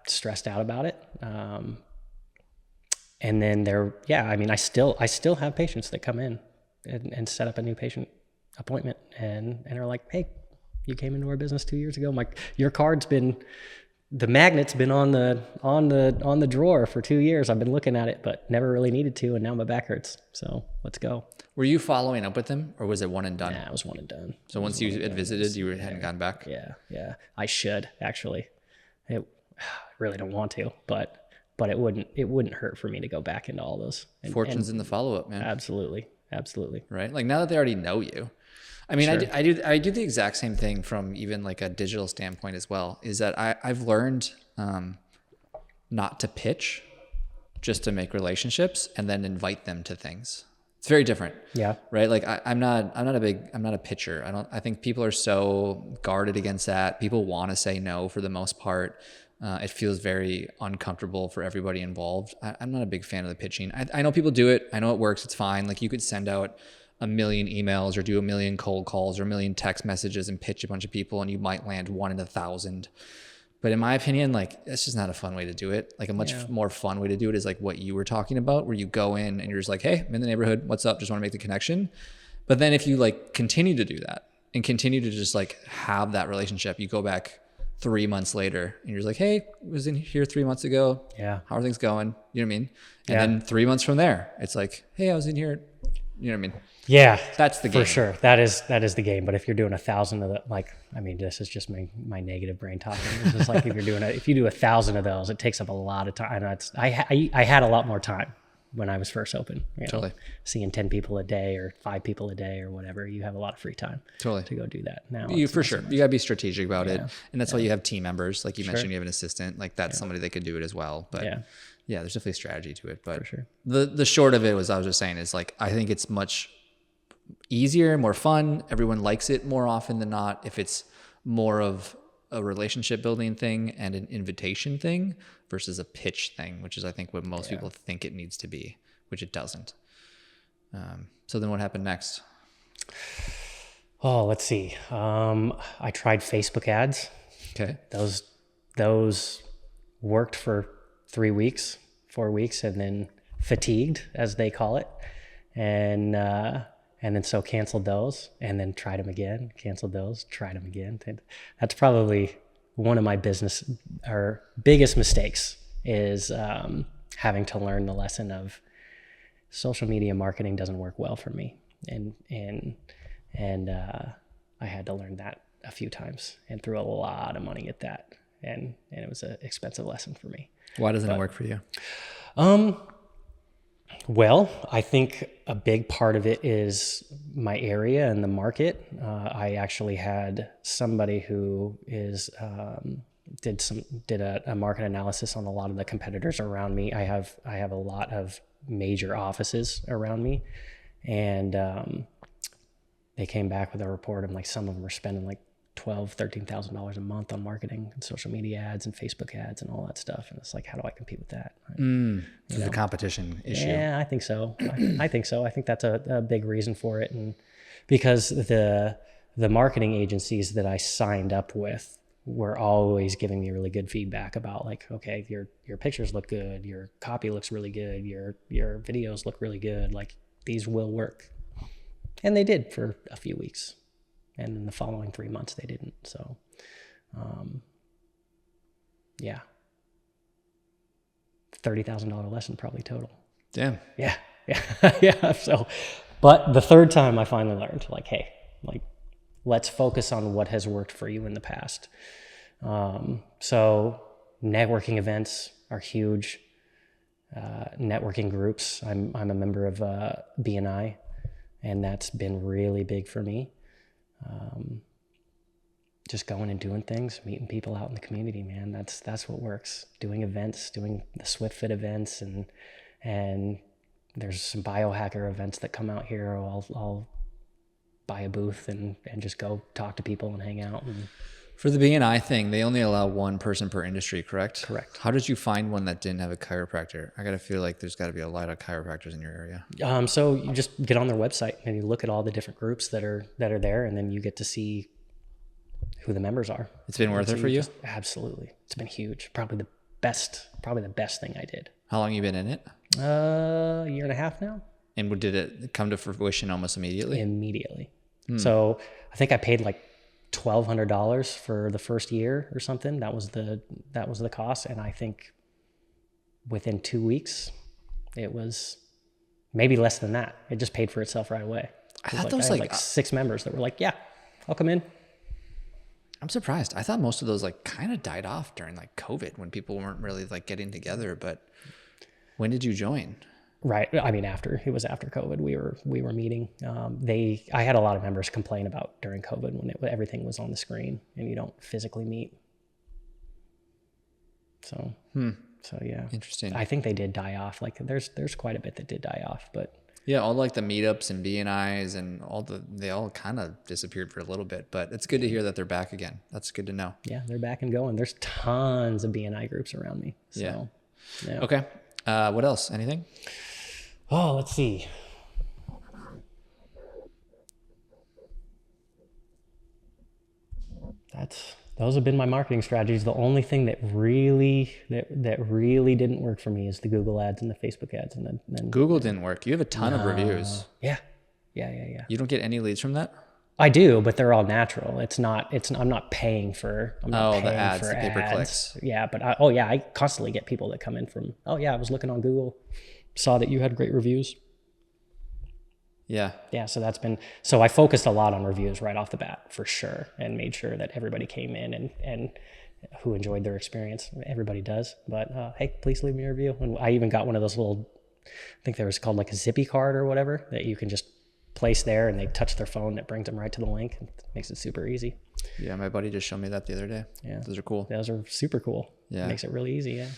stressed out about it. And then I still have patients that come in and set up a new patient appointment and are like, hey, you came into our business 2 years ago. Your card's been, the magnet's been on the drawer for 2 years. I've been looking at it, but never really needed to. And now my back hurts. So let's go. Were you following up with them or was it one and done? Yeah, it was one and done. So once you had visited, you hadn't gone back? Yeah. I should actually. I really don't want to, but it wouldn't hurt for me to go back into all those. Fortune's in the follow-up, man. Absolutely. Right? Like now that they already know you. I mean, sure. I do the exact same thing from even like a digital standpoint as well, is that I've learned not to pitch, just to make relationships and then invite them to things. It's very different. Yeah. Right. Like I'm not a pitcher. I think people are so guarded against that. People want to say no for the most part. It feels very uncomfortable for everybody involved. I'm not a big fan of the pitching. I know people do it. I know it works. It's fine. Like you could send out 1 million emails or do 1 million cold calls or 1 million text messages and pitch a bunch of people and you might land 1 in 1,000. But in my opinion, like that's just not a fun way to do it. Like a much more fun way to do it is like what you were talking about, where you go in and you're just like, hey, I'm in the neighborhood. What's up? Just want to make the connection. But then if you like continue to do that and continue to just like have that relationship, you go back 3 months later and you're just like, hey, I was in here 3 months ago. Yeah. How are things going? You know what I mean? And then 3 months from there, it's like, hey, I was in here. You know what I mean? Yeah, that's the game. For sure. That is the game. But if you're doing 1,000 of the, this is just my negative brain talking. It's just like if you do 1,000 of those, it takes up a lot of time. I had a lot more time when I was first open. Totally. Seeing 10 people a day or 5 people a day or whatever, you have a lot of free time. Totally. To go do that. Now for sure. You gotta be strategic about it, and that's why you have team members. Like you mentioned, you have an assistant. Like that's somebody that could do it as well. But yeah, there's definitely a strategy to it. But for sure. The short of it was I was just saying is like I think it's much easier, more fun. Everyone likes it more often than not if it's more of a relationship building thing and an invitation thing versus a pitch thing, which is I think what most people think it needs to be, which it doesn't. So then what happened next? Oh, let's see. I tried Facebook ads. Okay. Those worked for 3 weeks, 4 weeks, and then fatigued, as they call it. And then so canceled those and then tried them again, canceled those, tried them again. That's probably one of my biggest mistakes is having to learn the lesson of social media marketing doesn't work well for me. And I had to learn that a few times and threw a lot of money at that. And it was an expensive lesson for me. Why doesn't it work for you? Well, I think a big part of it is my area and the market. I actually had somebody who did a market analysis on a lot of the competitors around me. I have a lot of major offices around me, and they came back with a report of like some of them are spending like $13,000 a month on marketing and social media ads and Facebook ads and all that stuff. And it's like, how do I compete with that? It's a competition issue. Yeah, I think so. I think so. I think that's a big reason for it. And because the marketing agencies that I signed up with were always giving me really good feedback about like, okay, your pictures look good, your copy looks really good, your videos look really good, like these will work. And they did for a few weeks. And in the following 3 months, they didn't. So, yeah. $30,000 lesson probably total. Damn. Yeah. Yeah. So, but the third time I finally learned like, hey, like, let's focus on what has worked for you in the past. So networking events are huge. Networking groups. I'm a member of BNI, and that's been really big for me. Just going and doing things, meeting people out in the community, man. That's what works. Doing events, doing the SwiftFit events, and there's some biohacker events that come out here. I'll buy a booth and just go talk to people and hang out. And for the BNI thing, they only allow one person per industry, correct? Correct. How did you find one that didn't have a chiropractor? I got to feel like there's got to be a lot of chiropractors in your area. So you just get on their website and you look at all the different groups that are there, and then you get to see who the members are. It's been worth it for you? Absolutely. It's been huge. Probably the best thing I did. How long you been in it? A year and a half now. And did it come to fruition almost immediately? Immediately. So I think I paid like $1,200 for the first year or something. That was the cost. And I think within 2 weeks, it was maybe less than that. It just paid for itself right away. I thought those like 6 members that were like, yeah, I'll come in. I'm surprised. I thought most of those like kind of died off during like COVID when people weren't really like getting together. But when did you join? Right. I mean, after COVID, we were meeting. I had a lot of members complain about during COVID when everything was on the screen and you don't physically meet. So yeah. Interesting. I think they did die off. Like there's quite a bit that did die off, but yeah, all like the meetups and BNIs and they all kind of disappeared for a little bit, but it's good to hear that they're back again. That's good to know. Yeah, they're back and going. There's tons of BNI groups around me. So, yeah. Okay. What else? Anything? Oh, let's see. Those have been my marketing strategies. The only thing that really didn't work for me is the Google ads and the Facebook ads, and then Google didn't work. You have a ton of reviews. Yeah. You don't get any leads from that? I do, but they're all natural. I'm not paying for. I'm not paying the ads, for the pay per ads. clicks. Yeah, but I constantly get people that come in from. Oh yeah, I was looking on Google, saw that you had great reviews. Yeah. So I focused a lot on reviews right off the bat for sure, and made sure that everybody came in and who enjoyed their experience. Everybody does, but hey, please leave me a review. And I even got one of those little, I think there was called like a Zippy card or whatever that you can just place there and they touch their phone. That brings them right to the link and makes it super easy. Yeah. My buddy just showed me that the other day. Yeah. Those are cool. Those are super cool. Yeah. Makes it really easy. Yeah.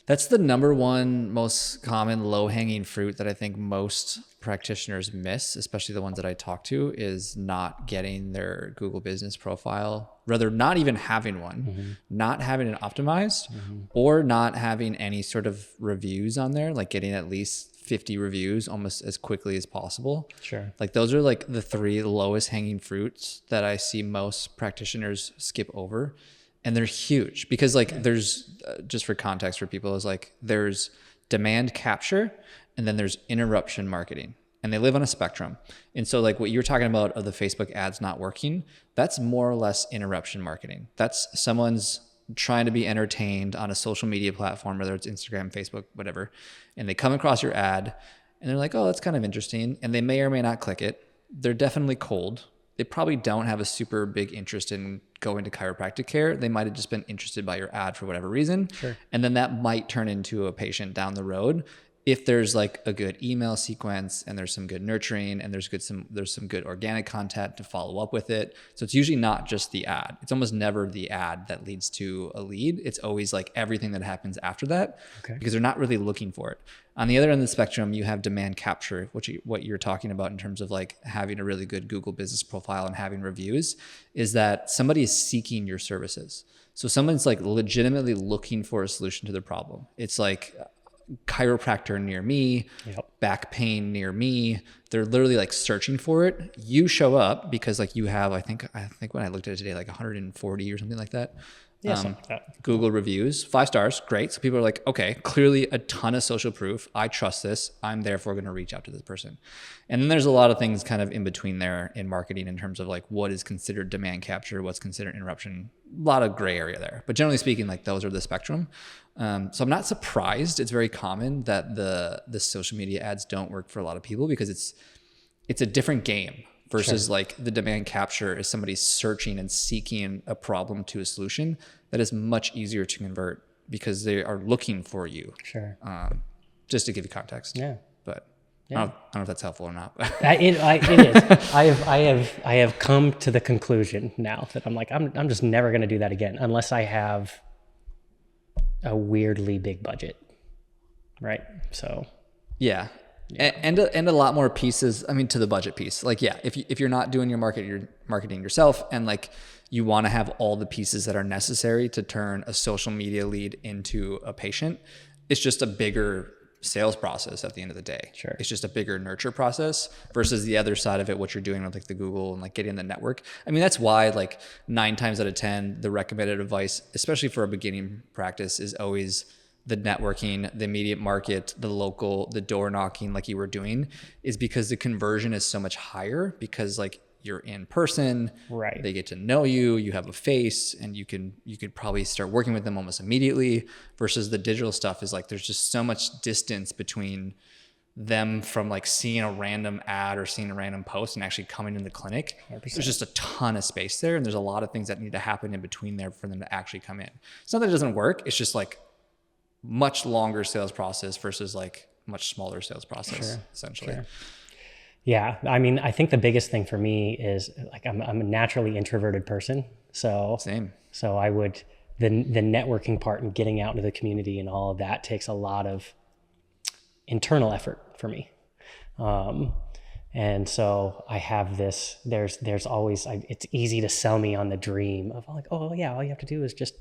That's the number one most common low-hanging fruit that I think most practitioners miss, especially the ones that I talk to, is not getting their Google business profile, rather not even having one, not having it optimized, or not having any sort of reviews on there, like getting at least 50 reviews almost as quickly as possible. Sure. Like those are like the 3 lowest hanging fruits that I see most practitioners skip over. And they're huge because like there's just for context for people is like there's demand capture and then there's interruption marketing, and they live on a spectrum. And so like what you're talking about of the Facebook ads not working, that's more or less interruption marketing. That's someone's trying to be entertained on a social media platform, whether it's Instagram, Facebook, whatever. And they come across your ad and they're like, oh, that's kind of interesting. And they may or may not click it. They're definitely cold. They probably don't have a super big interest in going to chiropractic care. They might have just been interested by your ad for whatever reason. Sure. And then that might turn into a patient down the road if there's like a good email sequence and there's some good nurturing and there's some good organic content to follow up with it. So it's usually not just the ad. It's almost never the ad that leads to a lead. It's always like everything that happens after that, because they're not really looking for it. On the other end of the spectrum, you have demand capture, what you're talking about in terms of like having a really good Google business profile and having reviews, is that somebody is seeking your services. So someone's like legitimately looking for a solution to their problem. It's like chiropractor near me, back pain near me. They're literally like searching for it. You show up because like you have, I think when I looked at it today, like 140 or something like that. Yeah, something like that. Google reviews, 5 stars, great. So people are like, okay, clearly a ton of social proof. I trust this. I'm therefore going to reach out to this person. And then there's a lot of things kind of in between there in marketing in terms of like what is considered demand capture, what's considered interruption. A lot of gray area there. But generally speaking, like those are the spectrum. So I'm not surprised. It's very common that the social media ads don't work for a lot of people because it's a different game. Versus like the demand capture is somebody searching and seeking a problem to a solution that is much easier to convert because they are looking for you. Just to give you context. But I don't know if that's helpful or not. It is. I have come to the conclusion now that I'm like, I'm just never going to do that again unless I have a weirdly big budget. Right. So. Yeah. And a lot more pieces, I mean, to the budget piece. Like, yeah, if you're not doing your marketing yourself and like you want to have all the pieces that are necessary to turn a social media lead into a patient, it's just a bigger sales process at the end of the day. It's just a bigger nurture process versus the other side of it, what you're doing with like the Google and like getting the network. I mean, that's why like 9 times out of 10, the recommended advice, especially for a beginning practice, is always the networking, the immediate market, the local, the door knocking like you were doing, is because the conversion is so much higher because like you're in person, they get to know you, you have a face, and you could probably start working with them almost immediately, versus the digital stuff is like there's just so much distance between them from like seeing a random ad or seeing a random post and actually coming in the clinic. 100%. There's just a ton of space there, and there's a lot of things that need to happen in between there for them to actually come in. It's not that it doesn't work, it's just like much longer sales process versus like much smaller sales process, essentially. Yeah. I mean, I think the biggest thing for me is like, I'm a naturally introverted person. So same. So I would, the networking part and getting out into the community and all of that takes a lot of internal effort for me. And so I have this, there's always, it's easy to sell me on the dream of like, oh yeah, all you have to do is just,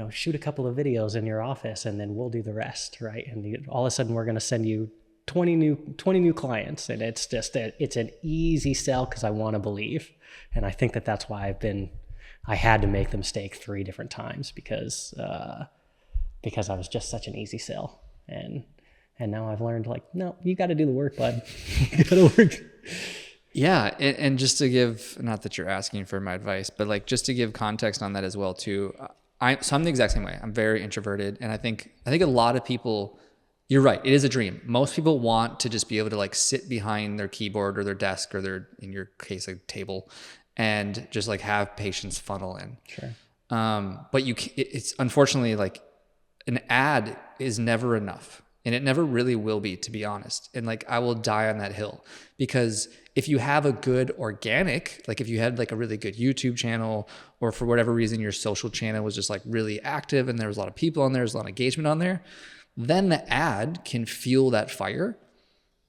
shoot a couple of videos in your office and then we'll do the rest, right? And all of a sudden we're going to send you 20 new clients, and it's just it's an easy sell because I want to believe, and I think that's why I had to make the mistake 3 different times because I was just such an easy sell, and now I've learned like, no, you got to do the work, bud. You got to work. Yeah. And just to give, not that you're asking for my advice, but like just to give context on that as well too. So I'm the exact same way. I'm very introverted. And I think a lot of people, you're right. It is a dream. Most people want to just be able to like sit behind their keyboard or their desk or their, in your case, a table, and just like have patients funnel in. But it's unfortunately like an ad is never enough. And it never really will be, to be honest. And like, I will die on that hill, because if you have a good organic, like if you had like a really good YouTube channel, or for whatever reason, your social channel was just like really active and there was a lot of people on there, there's a lot of engagement on there, then the ad can fuel that fire,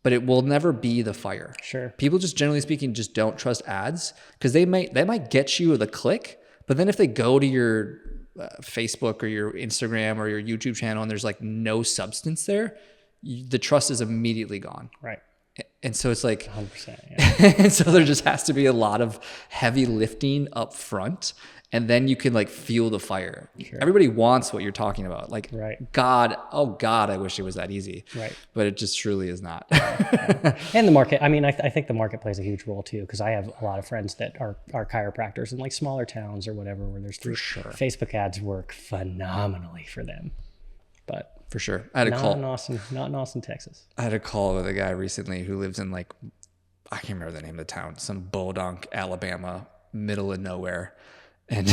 but it will never be the fire. People just generally speaking, just don't trust ads because they might get you the click, but then if they go to your Facebook or your Instagram or your YouTube channel and there's like no substance there, the trust is immediately gone. And so it's like 100%. Yeah. And so there just has to be a lot of heavy lifting up front, and then you can like fuel the fire. Everybody wants what you're talking about. Like, God, I wish it was that easy. But it just truly is not. And the market, I mean, I think the market plays a huge role too, because I have a lot of friends that are chiropractors in like smaller towns or whatever, where there's Facebook ads work phenomenally for them. But for sure. I had a call. Not in Austin, Texas. I had a call with a guy recently who lives in like, I can't remember the name of the town, some Bodunk, Alabama, middle of nowhere. And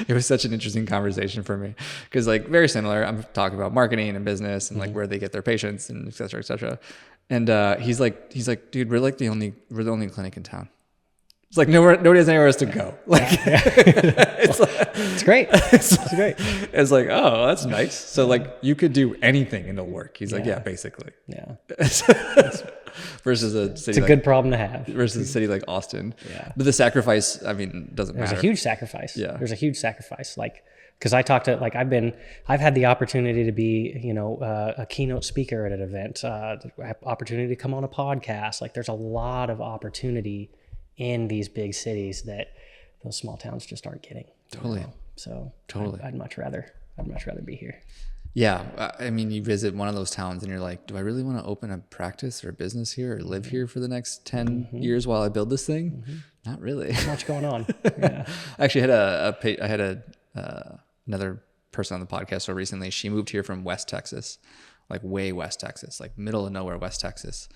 it was such an interesting conversation for me because like very similar. I'm talking about marketing and business and like where they get their patients and et cetera, et cetera. And he's like, dude, we're the only clinic in town. It's like nobody has anywhere else to go. Like, it's great. It's great. It's like, oh, that's nice. So like you could do anything and it'll work. He's like, yeah, basically. Yeah. Versus a city. It's a good problem to have. Versus a city like Austin. Yeah. But the sacrifice, I mean, doesn't matter. There's a huge sacrifice. Yeah. There's a huge sacrifice. Like, because I talked to, like, I've had the opportunity to be, you know, a keynote speaker at an event, opportunity to come on a podcast. Like, there's a lot of opportunity in these big cities that those small towns just aren't getting. Totally. You know? So totally. I'd much rather be here. Yeah. I mean, you visit one of those towns and you're like, do I really want to open a practice or a business here or live here for the next 10 years while I build this thing? Not really. Not much going on. Yeah. I actually had another person on the podcast so recently. She moved here from West Texas, like way West Texas, like middle of nowhere, West Texas.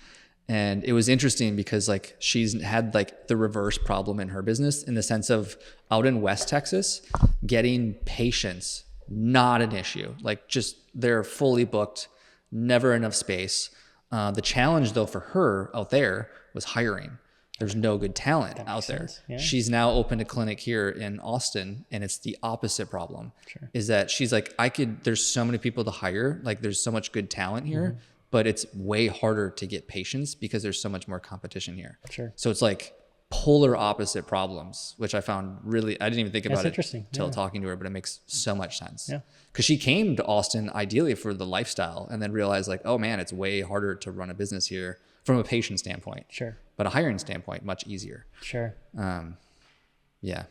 And it was interesting because like she's had like the reverse problem in her business in the sense of out in West Texas, getting patients, not an issue. Like just they're fully booked, never enough space. The challenge though for her out there was hiring. There's no good talent out there. Yeah. She's now opened a clinic here in Austin and it's the opposite problem. Sure. Is that she's like, there's so many people to hire. Like there's so much good talent here. But it's way harder to get patients because there's so much more competition here. Sure. So it's like polar opposite problems, which I found really, I didn't even think about it until talking to her, but it makes so much sense. Yeah. Because she came to Austin ideally for the lifestyle and then realized like, oh man, it's way harder to run a business here from a patient standpoint. Sure. But a hiring standpoint, much easier. Sure. Yeah.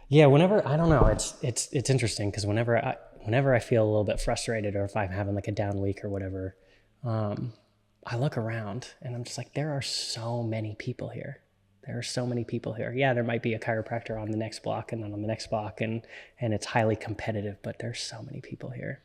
Yeah. Whenever, I don't know, it's interesting because whenever I feel a little bit frustrated or if I'm having like a down week or whatever, I look around and I'm just like, there are so many people here. Yeah, there might be a chiropractor on the next block and then on the next block and it's highly competitive, but there's so many people here.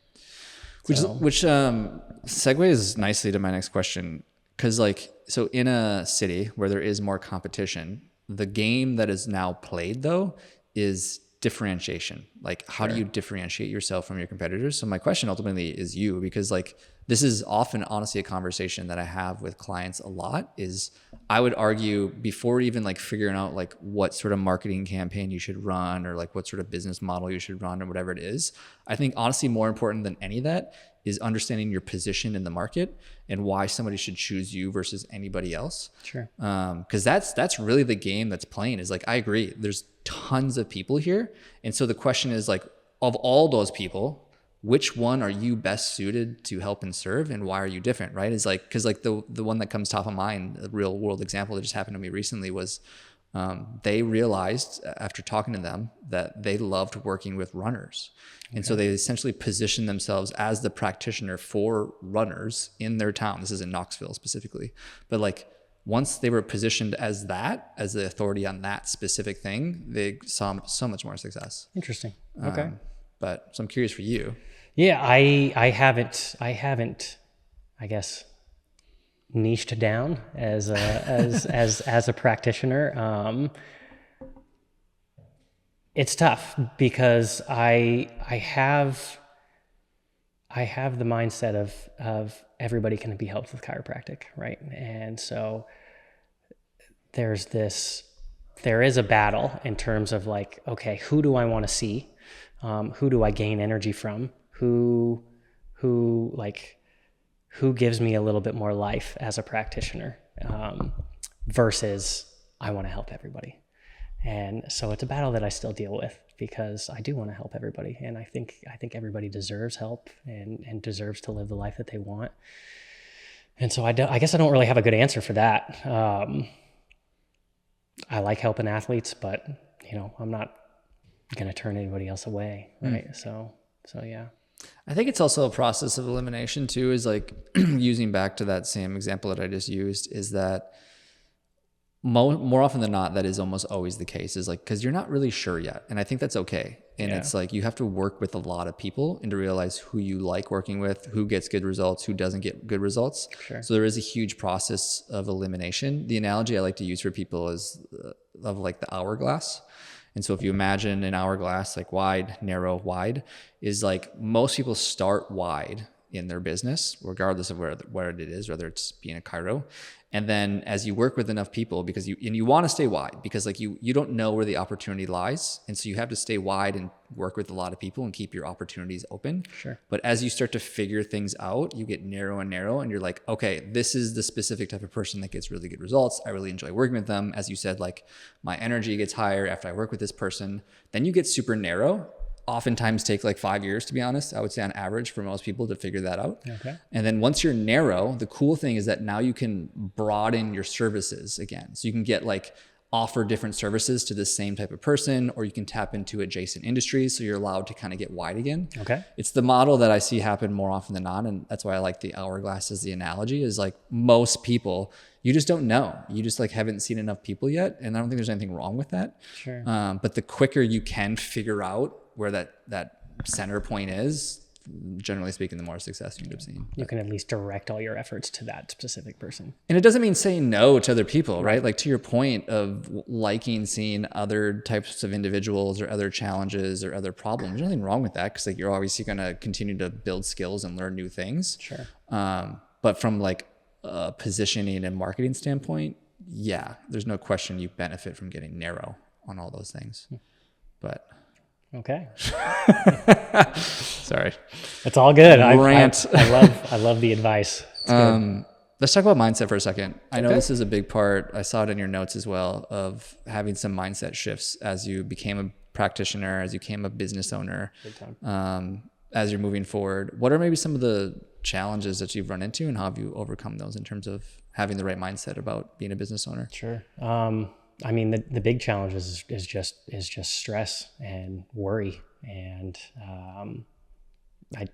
Which segues nicely to my next question. Cause like, so in a city where there is more competition, the game that is now played though is differentiation. Like how do you differentiate yourself from your competitors? So my question ultimately is you, because like, this is often honestly a conversation that I have with clients a lot is I would argue before even like figuring out like what sort of marketing campaign you should run or like what sort of business model you should run or whatever it is. I think honestly more important than any of that is understanding your position in the market and why somebody should choose you versus anybody else. Sure. Cause that's really the game that's playing is like, I agree. There's tons of people here. And so the question is like, of all those people, which one are you best suited to help and serve and why are you different, right? Is like, cause like the one that comes top of mind, a real world example that just happened to me recently was they realized after talking to them that they loved working with runners. And so they essentially positioned themselves as the practitioner for runners in their town. This is in Knoxville specifically. But like once they were positioned as the authority on that specific thing, they saw so much more success. Interesting. Okay. So I'm curious for you. Yeah, I haven't, I guess, niched down as a practitioner. It's tough because I have the mindset of everybody can be helped with chiropractic, right? And so there is a battle in terms of like, okay, who do I want to see? Who do I gain energy from? Who gives me a little bit more life as a practitioner, versus I want to help everybody. And so it's a battle that I still deal with because I do want to help everybody. And I think everybody deserves help and deserves to live the life that they want. And so I guess I don't really have a good answer for that. I like helping athletes, but I'm not going to turn anybody else away. Right. So yeah. I think it's also a process of elimination too, is like using back to that same example that I just used is that more often than not, that is almost always the case is like, cause you're not really sure yet. And I think that's okay. And it's like, you have to work with a lot of people and to realize who you like working with, who gets good results, who doesn't get good results. Sure. So there is a huge process of elimination. The analogy I like to use for people is of like the hourglass. And so if you imagine an hourglass, like wide, narrow, wide, is like most people start wide in their business, regardless of where it is, whether it's being a chiro. And then as you work with enough people, because you want to stay wide, because like you don't know where the opportunity lies. And so you have to stay wide and work with a lot of people and keep your opportunities open. Sure. But as you start to figure things out, you get narrow and narrow, and you're like, okay, this is the specific type of person that gets really good results. I really enjoy working with them. As you said, like my energy gets higher after I work with this person. Then you get super narrow. Oftentimes take like 5 years, to be honest. I would say on average for most people to figure that out. Okay. And then once you're narrow, the cool thing is that now you can broaden your services again. So you can get like offer different services to the same type of person, or you can tap into adjacent industries. So you're allowed to kind of get wide again. Okay. It's the model that I see happen more often than not. And that's why I like the hourglass as the analogy, is like most people, you just don't know. You just like haven't seen enough people yet. And I don't think there's anything wrong with that. Sure. But the quicker you can figure out where that center point is, generally speaking, the more success you end up seeing. You can at least direct all your efforts to that specific person. And it doesn't mean saying no to other people, right? Like to your point of liking seeing other types of individuals or other challenges or other problems. There's nothing wrong with that, because like you're obviously going to continue to build skills and learn new things. Sure. But from like a positioning and marketing standpoint, yeah, there's no question you benefit from getting narrow on all those things. But okay. sorry. It's all good. Rant. I love the advice. It's good. Let's talk about mindset for a second. I know Okay. this is a big part. I saw it in your notes as well, of having some mindset shifts as you became a practitioner, as you became a business owner, Big time. as you're moving forward. What are maybe some of the challenges that you've run into, and how have you overcome those in terms of having the right mindset about being a business owner? Sure. I mean, the big challenge is just stress and worry. And I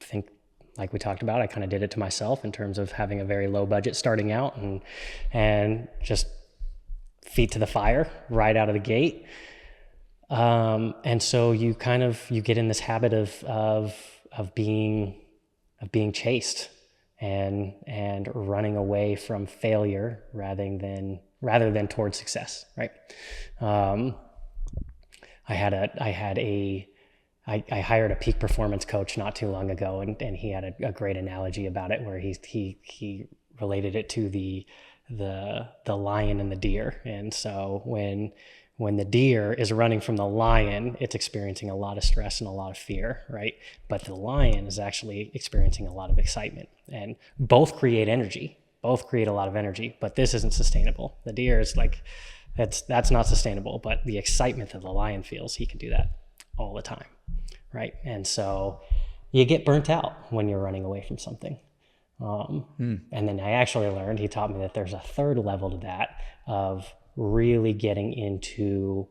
think, like we talked about, I kind of did it to myself in terms of having a very low budget starting out, and just feet to the fire right out of the gate. And so you get in this habit of being chased and running away from failure rather than towards success, right? I hired a peak performance coach not too long ago, and he had a great analogy about it, where he related it to the lion and the deer. And so when the deer is running from the lion, it's experiencing a lot of stress and a lot of fear, right? But the lion is actually experiencing a lot of excitement, and both create energy. Both create a lot of energy, but this isn't sustainable. The deer is like, that's not sustainable, but the excitement that the lion feels, he can do that all the time, right? And so you get burnt out when you're running away from something. And then I actually learned, he taught me that there's a third level to that, of really getting into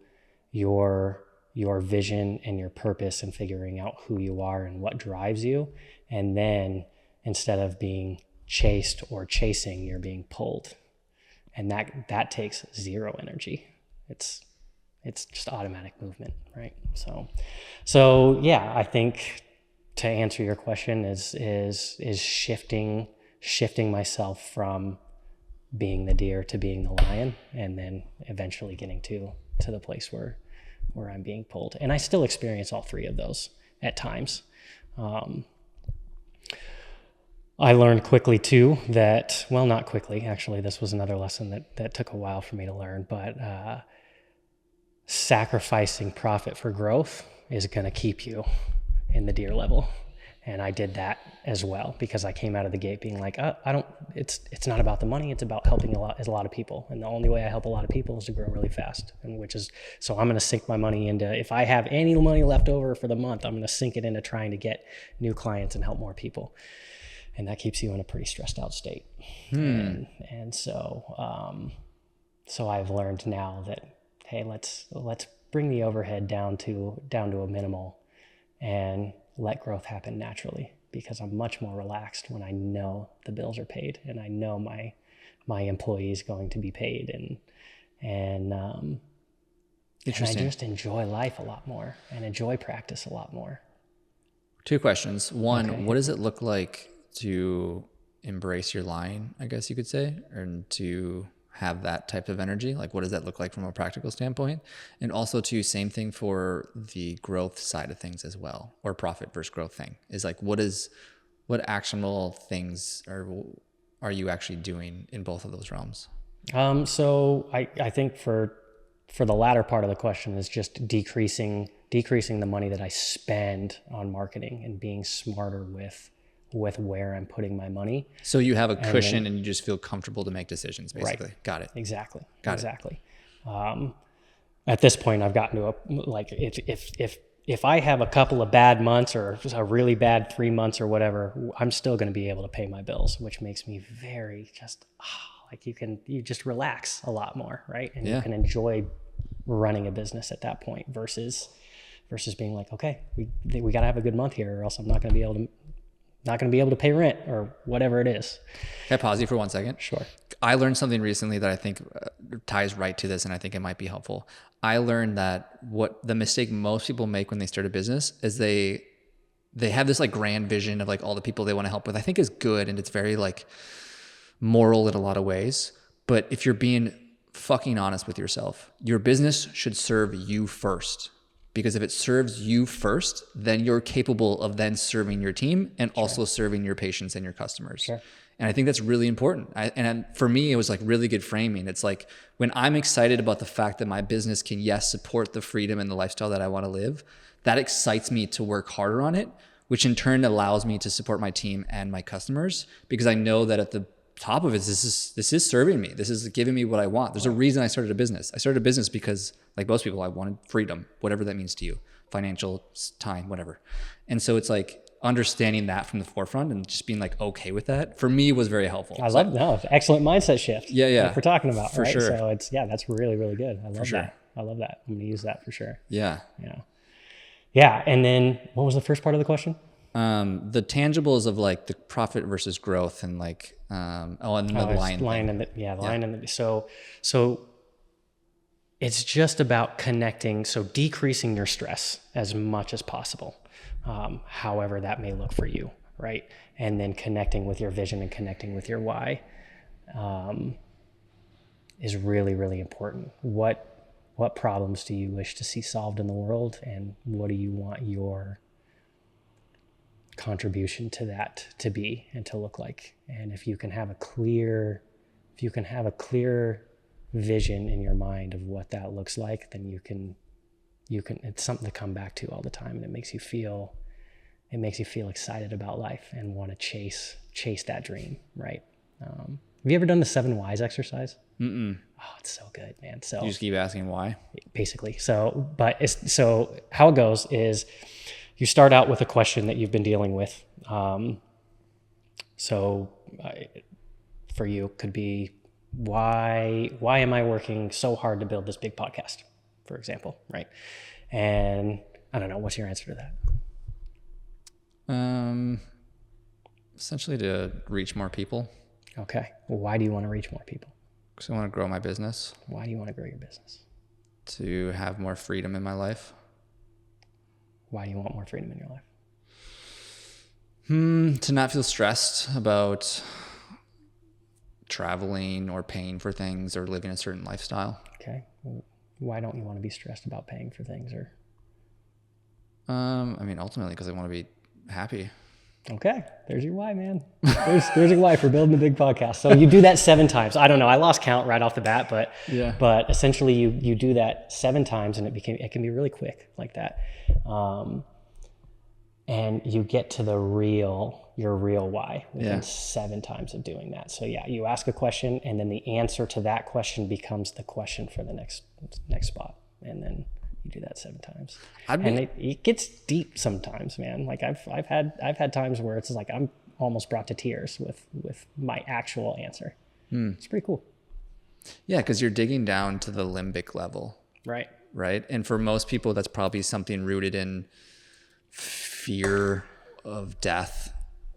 your vision and your purpose and figuring out who you are and what drives you. And then instead of being chased or chasing, you're being pulled. And that takes zero energy. It's just automatic movement, right? So yeah, I think to answer your question is shifting myself from being the deer to being the lion, and then eventually getting to the place where I'm being pulled. And I still experience all three of those at times. I learned quickly too that, well, not quickly, actually, this was another lesson that took a while for me to learn, but sacrificing profit for growth is going to keep you in the deer level. And I did that as well, because I came out of the gate being like, it's not about the money, it's about helping a lot of people. And the only way I help a lot of people is to grow really fast. So I'm going to sink my money into, if I have any money left over for the month, I'm going to sink it into trying to get new clients and help more people. And that keeps you in a pretty stressed out state. And so I've learned now that, hey, let's bring the overhead down to a minimal and let growth happen naturally, because I'm much more relaxed when I know the bills are paid and I know my employee is going to be paid, and I just enjoy life a lot more and enjoy practice a lot more. 2 questions. One, Okay. What does it look like to embrace your lying, I guess you could say, and to have that type of energy? Like, what does that look like from a practical standpoint? And also too, same thing for the growth side of things as well, or profit versus growth thing is like, what actionable things are you actually doing in both of those realms? So I think for the latter part of the question is just decreasing the money that I spend on marketing and being smarter with where I'm putting my money. So you have a cushion and you just feel comfortable to make decisions, basically. Right. Got it. Exactly. Got exactly. It. At this point, I've gotten to like, if I have a couple of bad months or a really bad 3 months or whatever, I'm still going to be able to pay my bills, which makes me very just, like you just relax a lot more, right? And you can enjoy running a business at that point versus being like, okay, we got to have a good month here or else I'm not going to be able to pay rent or whatever it is. Can I pause you for 1 second? Sure. I learned something recently that I think ties right to this, and I think it might be helpful. I learned that what the mistake most people make when they start a business is they have this like grand vision of like all the people they want to help with. I think is good, and it's very like moral in a lot of ways. But if you're being fucking honest with yourself, your business should serve you first. Because if it serves you first, then you're capable of then serving your team and also serving your patients and your customers. Sure. And I think that's really important. And for me, it was like really good framing. It's like when I'm excited about the fact that my business can, yes, support the freedom and the lifestyle that I want to live, that excites me to work harder on it, which in turn allows me to support my team and my customers because I know that at the top of it, this is serving me. This is giving me what I want. There's a reason I started a business. I started a business because, like most people, I wanted freedom, whatever that means to you, financial, time, whatever. And so it's like understanding that from the forefront and just being like okay with that for me was very helpful. I love it's excellent mindset shift. Yeah. Like we're talking about, for right? sure. So that's really, really good. I love sure. that. I love that. I'm gonna use that for sure. Yeah. Yeah. And then what was the first part of the question? The tangibles of like the profit versus growth and like and then the line and line and so it's just about connecting, so decreasing your stress as much as possible, however that may look for you, right? And then connecting with your vision and connecting with your why is really, really important. What problems do you wish to see solved in the world, and what do you want your contribution to that to be and to look like? And if you can have a clear vision in your mind of what that looks like, then you can it's something to come back to all the time, and it makes you feel excited about life and want to chase that dream, right? Have you ever done the 7 whys exercise? Oh, it's so good, man. So you just keep asking why, basically. So how it goes is you start out with a question that you've been dealing with. For you, it could be, why am I working so hard to build this big podcast, for example, right? And I don't know, what's your answer to that? Essentially to reach more people. Okay. Well, why do you want to reach more people? Because I want to grow my business. Why do you want to grow your business? To have more freedom in my life. Why do you want more freedom in your life? To not feel stressed about traveling or paying for things or living a certain lifestyle. Okay. Well, why don't you want to be stressed about paying for things? Or ultimately because I want to be happy. Okay. There's your why, man. There's your why for building a big podcast. So you do that 7 times. I don't know. I lost count right off the bat, but essentially you do that 7 times, and it can be really quick like that. And you get to your real why within 7 times of doing that. So you ask a question, and then the answer to that question becomes the question for the next spot. And then you do that 7 times. It gets deep sometimes, man. Like I've had times where it's like I'm almost brought to tears with my actual answer. It's pretty cool. Yeah, because you're digging down to the limbic level. Right. Right. And for most people, that's probably something rooted in fear of death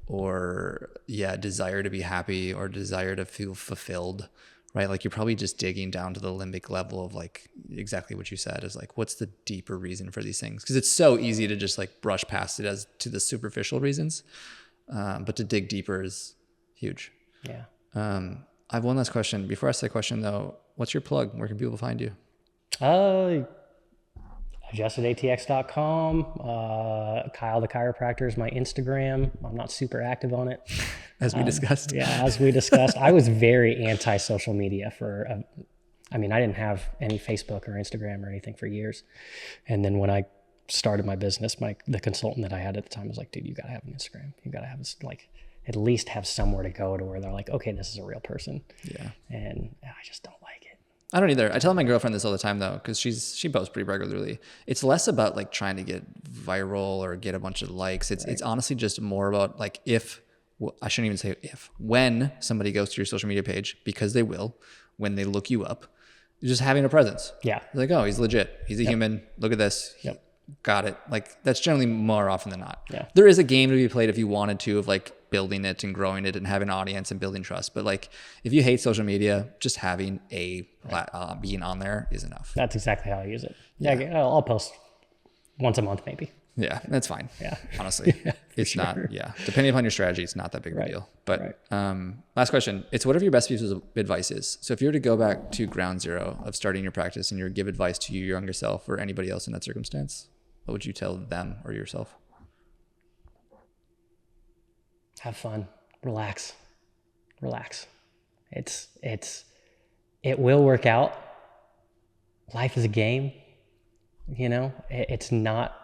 or desire to be happy or desire to feel fulfilled. Right. Like you're probably just digging down to the limbic level of like exactly what you said is like, what's the deeper reason for these things? Because it's so easy to just like brush past it as to the superficial reasons. But to dig deeper is huge. Yeah. I have one last question. Before I ask that question though, what's your plug? Where can people find you? AdjustedATX.com. Kyle the Chiropractor is my Instagram. I'm not super active on it. As we discussed. Yeah, as we discussed. I was very anti-social media I didn't have any Facebook or Instagram or anything for years. And then when I started my business, the consultant that I had at the time was like, dude, you got to have an Instagram. You got to have this, like, at least have somewhere to go to where they're like, okay, this is a real person. Yeah. And I just don't like it. I don't either. I tell my girlfriend this all the time though, because she posts pretty regularly. It's less about like trying to get viral or get a bunch of likes. It's honestly just more about like I shouldn't even say when somebody goes to your social media page, because they will, when they look you up, just having a presence. Yeah. Like, oh, he's legit. He's a human. Look at this. Yep. Got it. Like that's generally more often than not. Yeah. There is a game to be played if you wanted to, of like building it and growing it and having an audience and building trust. But like if you hate social media, just having being on there is enough. That's exactly how I use it. Yeah. I'll post once a month maybe. Yeah, that's fine. Yeah. Honestly, it's not, depending upon your strategy, it's not that big of a deal. But last question, it's whatever your best piece of advice is. So if you were to go back to ground zero of starting your practice and you were to give advice to your younger self or anybody else in that circumstance, what would you tell them or yourself? Have fun, relax. It will work out. Life is a game, it's not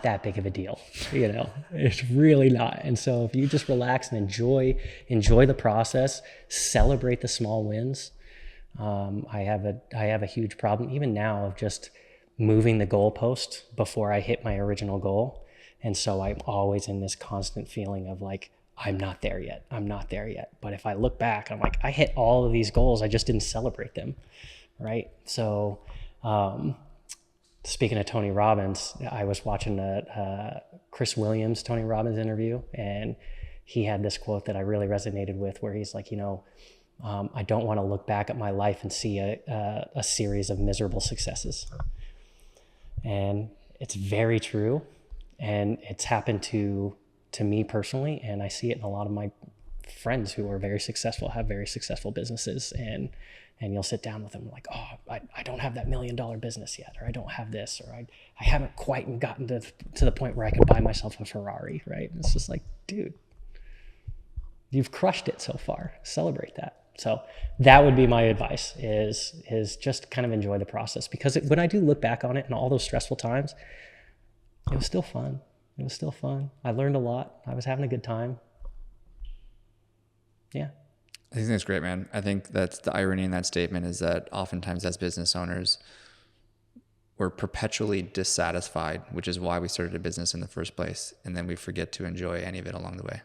that big of a deal, it's really not. And so if you just relax and enjoy the process, celebrate the small wins. I have a huge problem even now of just moving the goalpost before I hit my original goal. And so I'm always in this constant feeling of like, I'm not there yet. But if I look back, I'm like, I hit all of these goals. I just didn't celebrate them. Right. So, speaking of Tony Robbins, I was watching a Chris Williams, Tony Robbins interview, and he had this quote that I really resonated with, where he's like, I don't want to look back at my life and see a series of miserable successes. And it's very true. And it's happened to me personally. And I see it in a lot of my friends who are very successful, have very successful businesses. And you'll sit down with them like, oh, I don't have that $1 million business yet, or I don't have this, or I haven't quite gotten to the point where I can buy myself a Ferrari, right? It's just like, dude, you've crushed it so far. Celebrate that. So that would be my advice is just kind of enjoy the process, because when I do look back on it and all those stressful times, it was still fun. I learned a lot. I was having a good time. Yeah. I think that's great, man. I think that's the irony in that statement, is that oftentimes as business owners, we're perpetually dissatisfied, which is why we started a business in the first place. And then we forget to enjoy any of it along the way.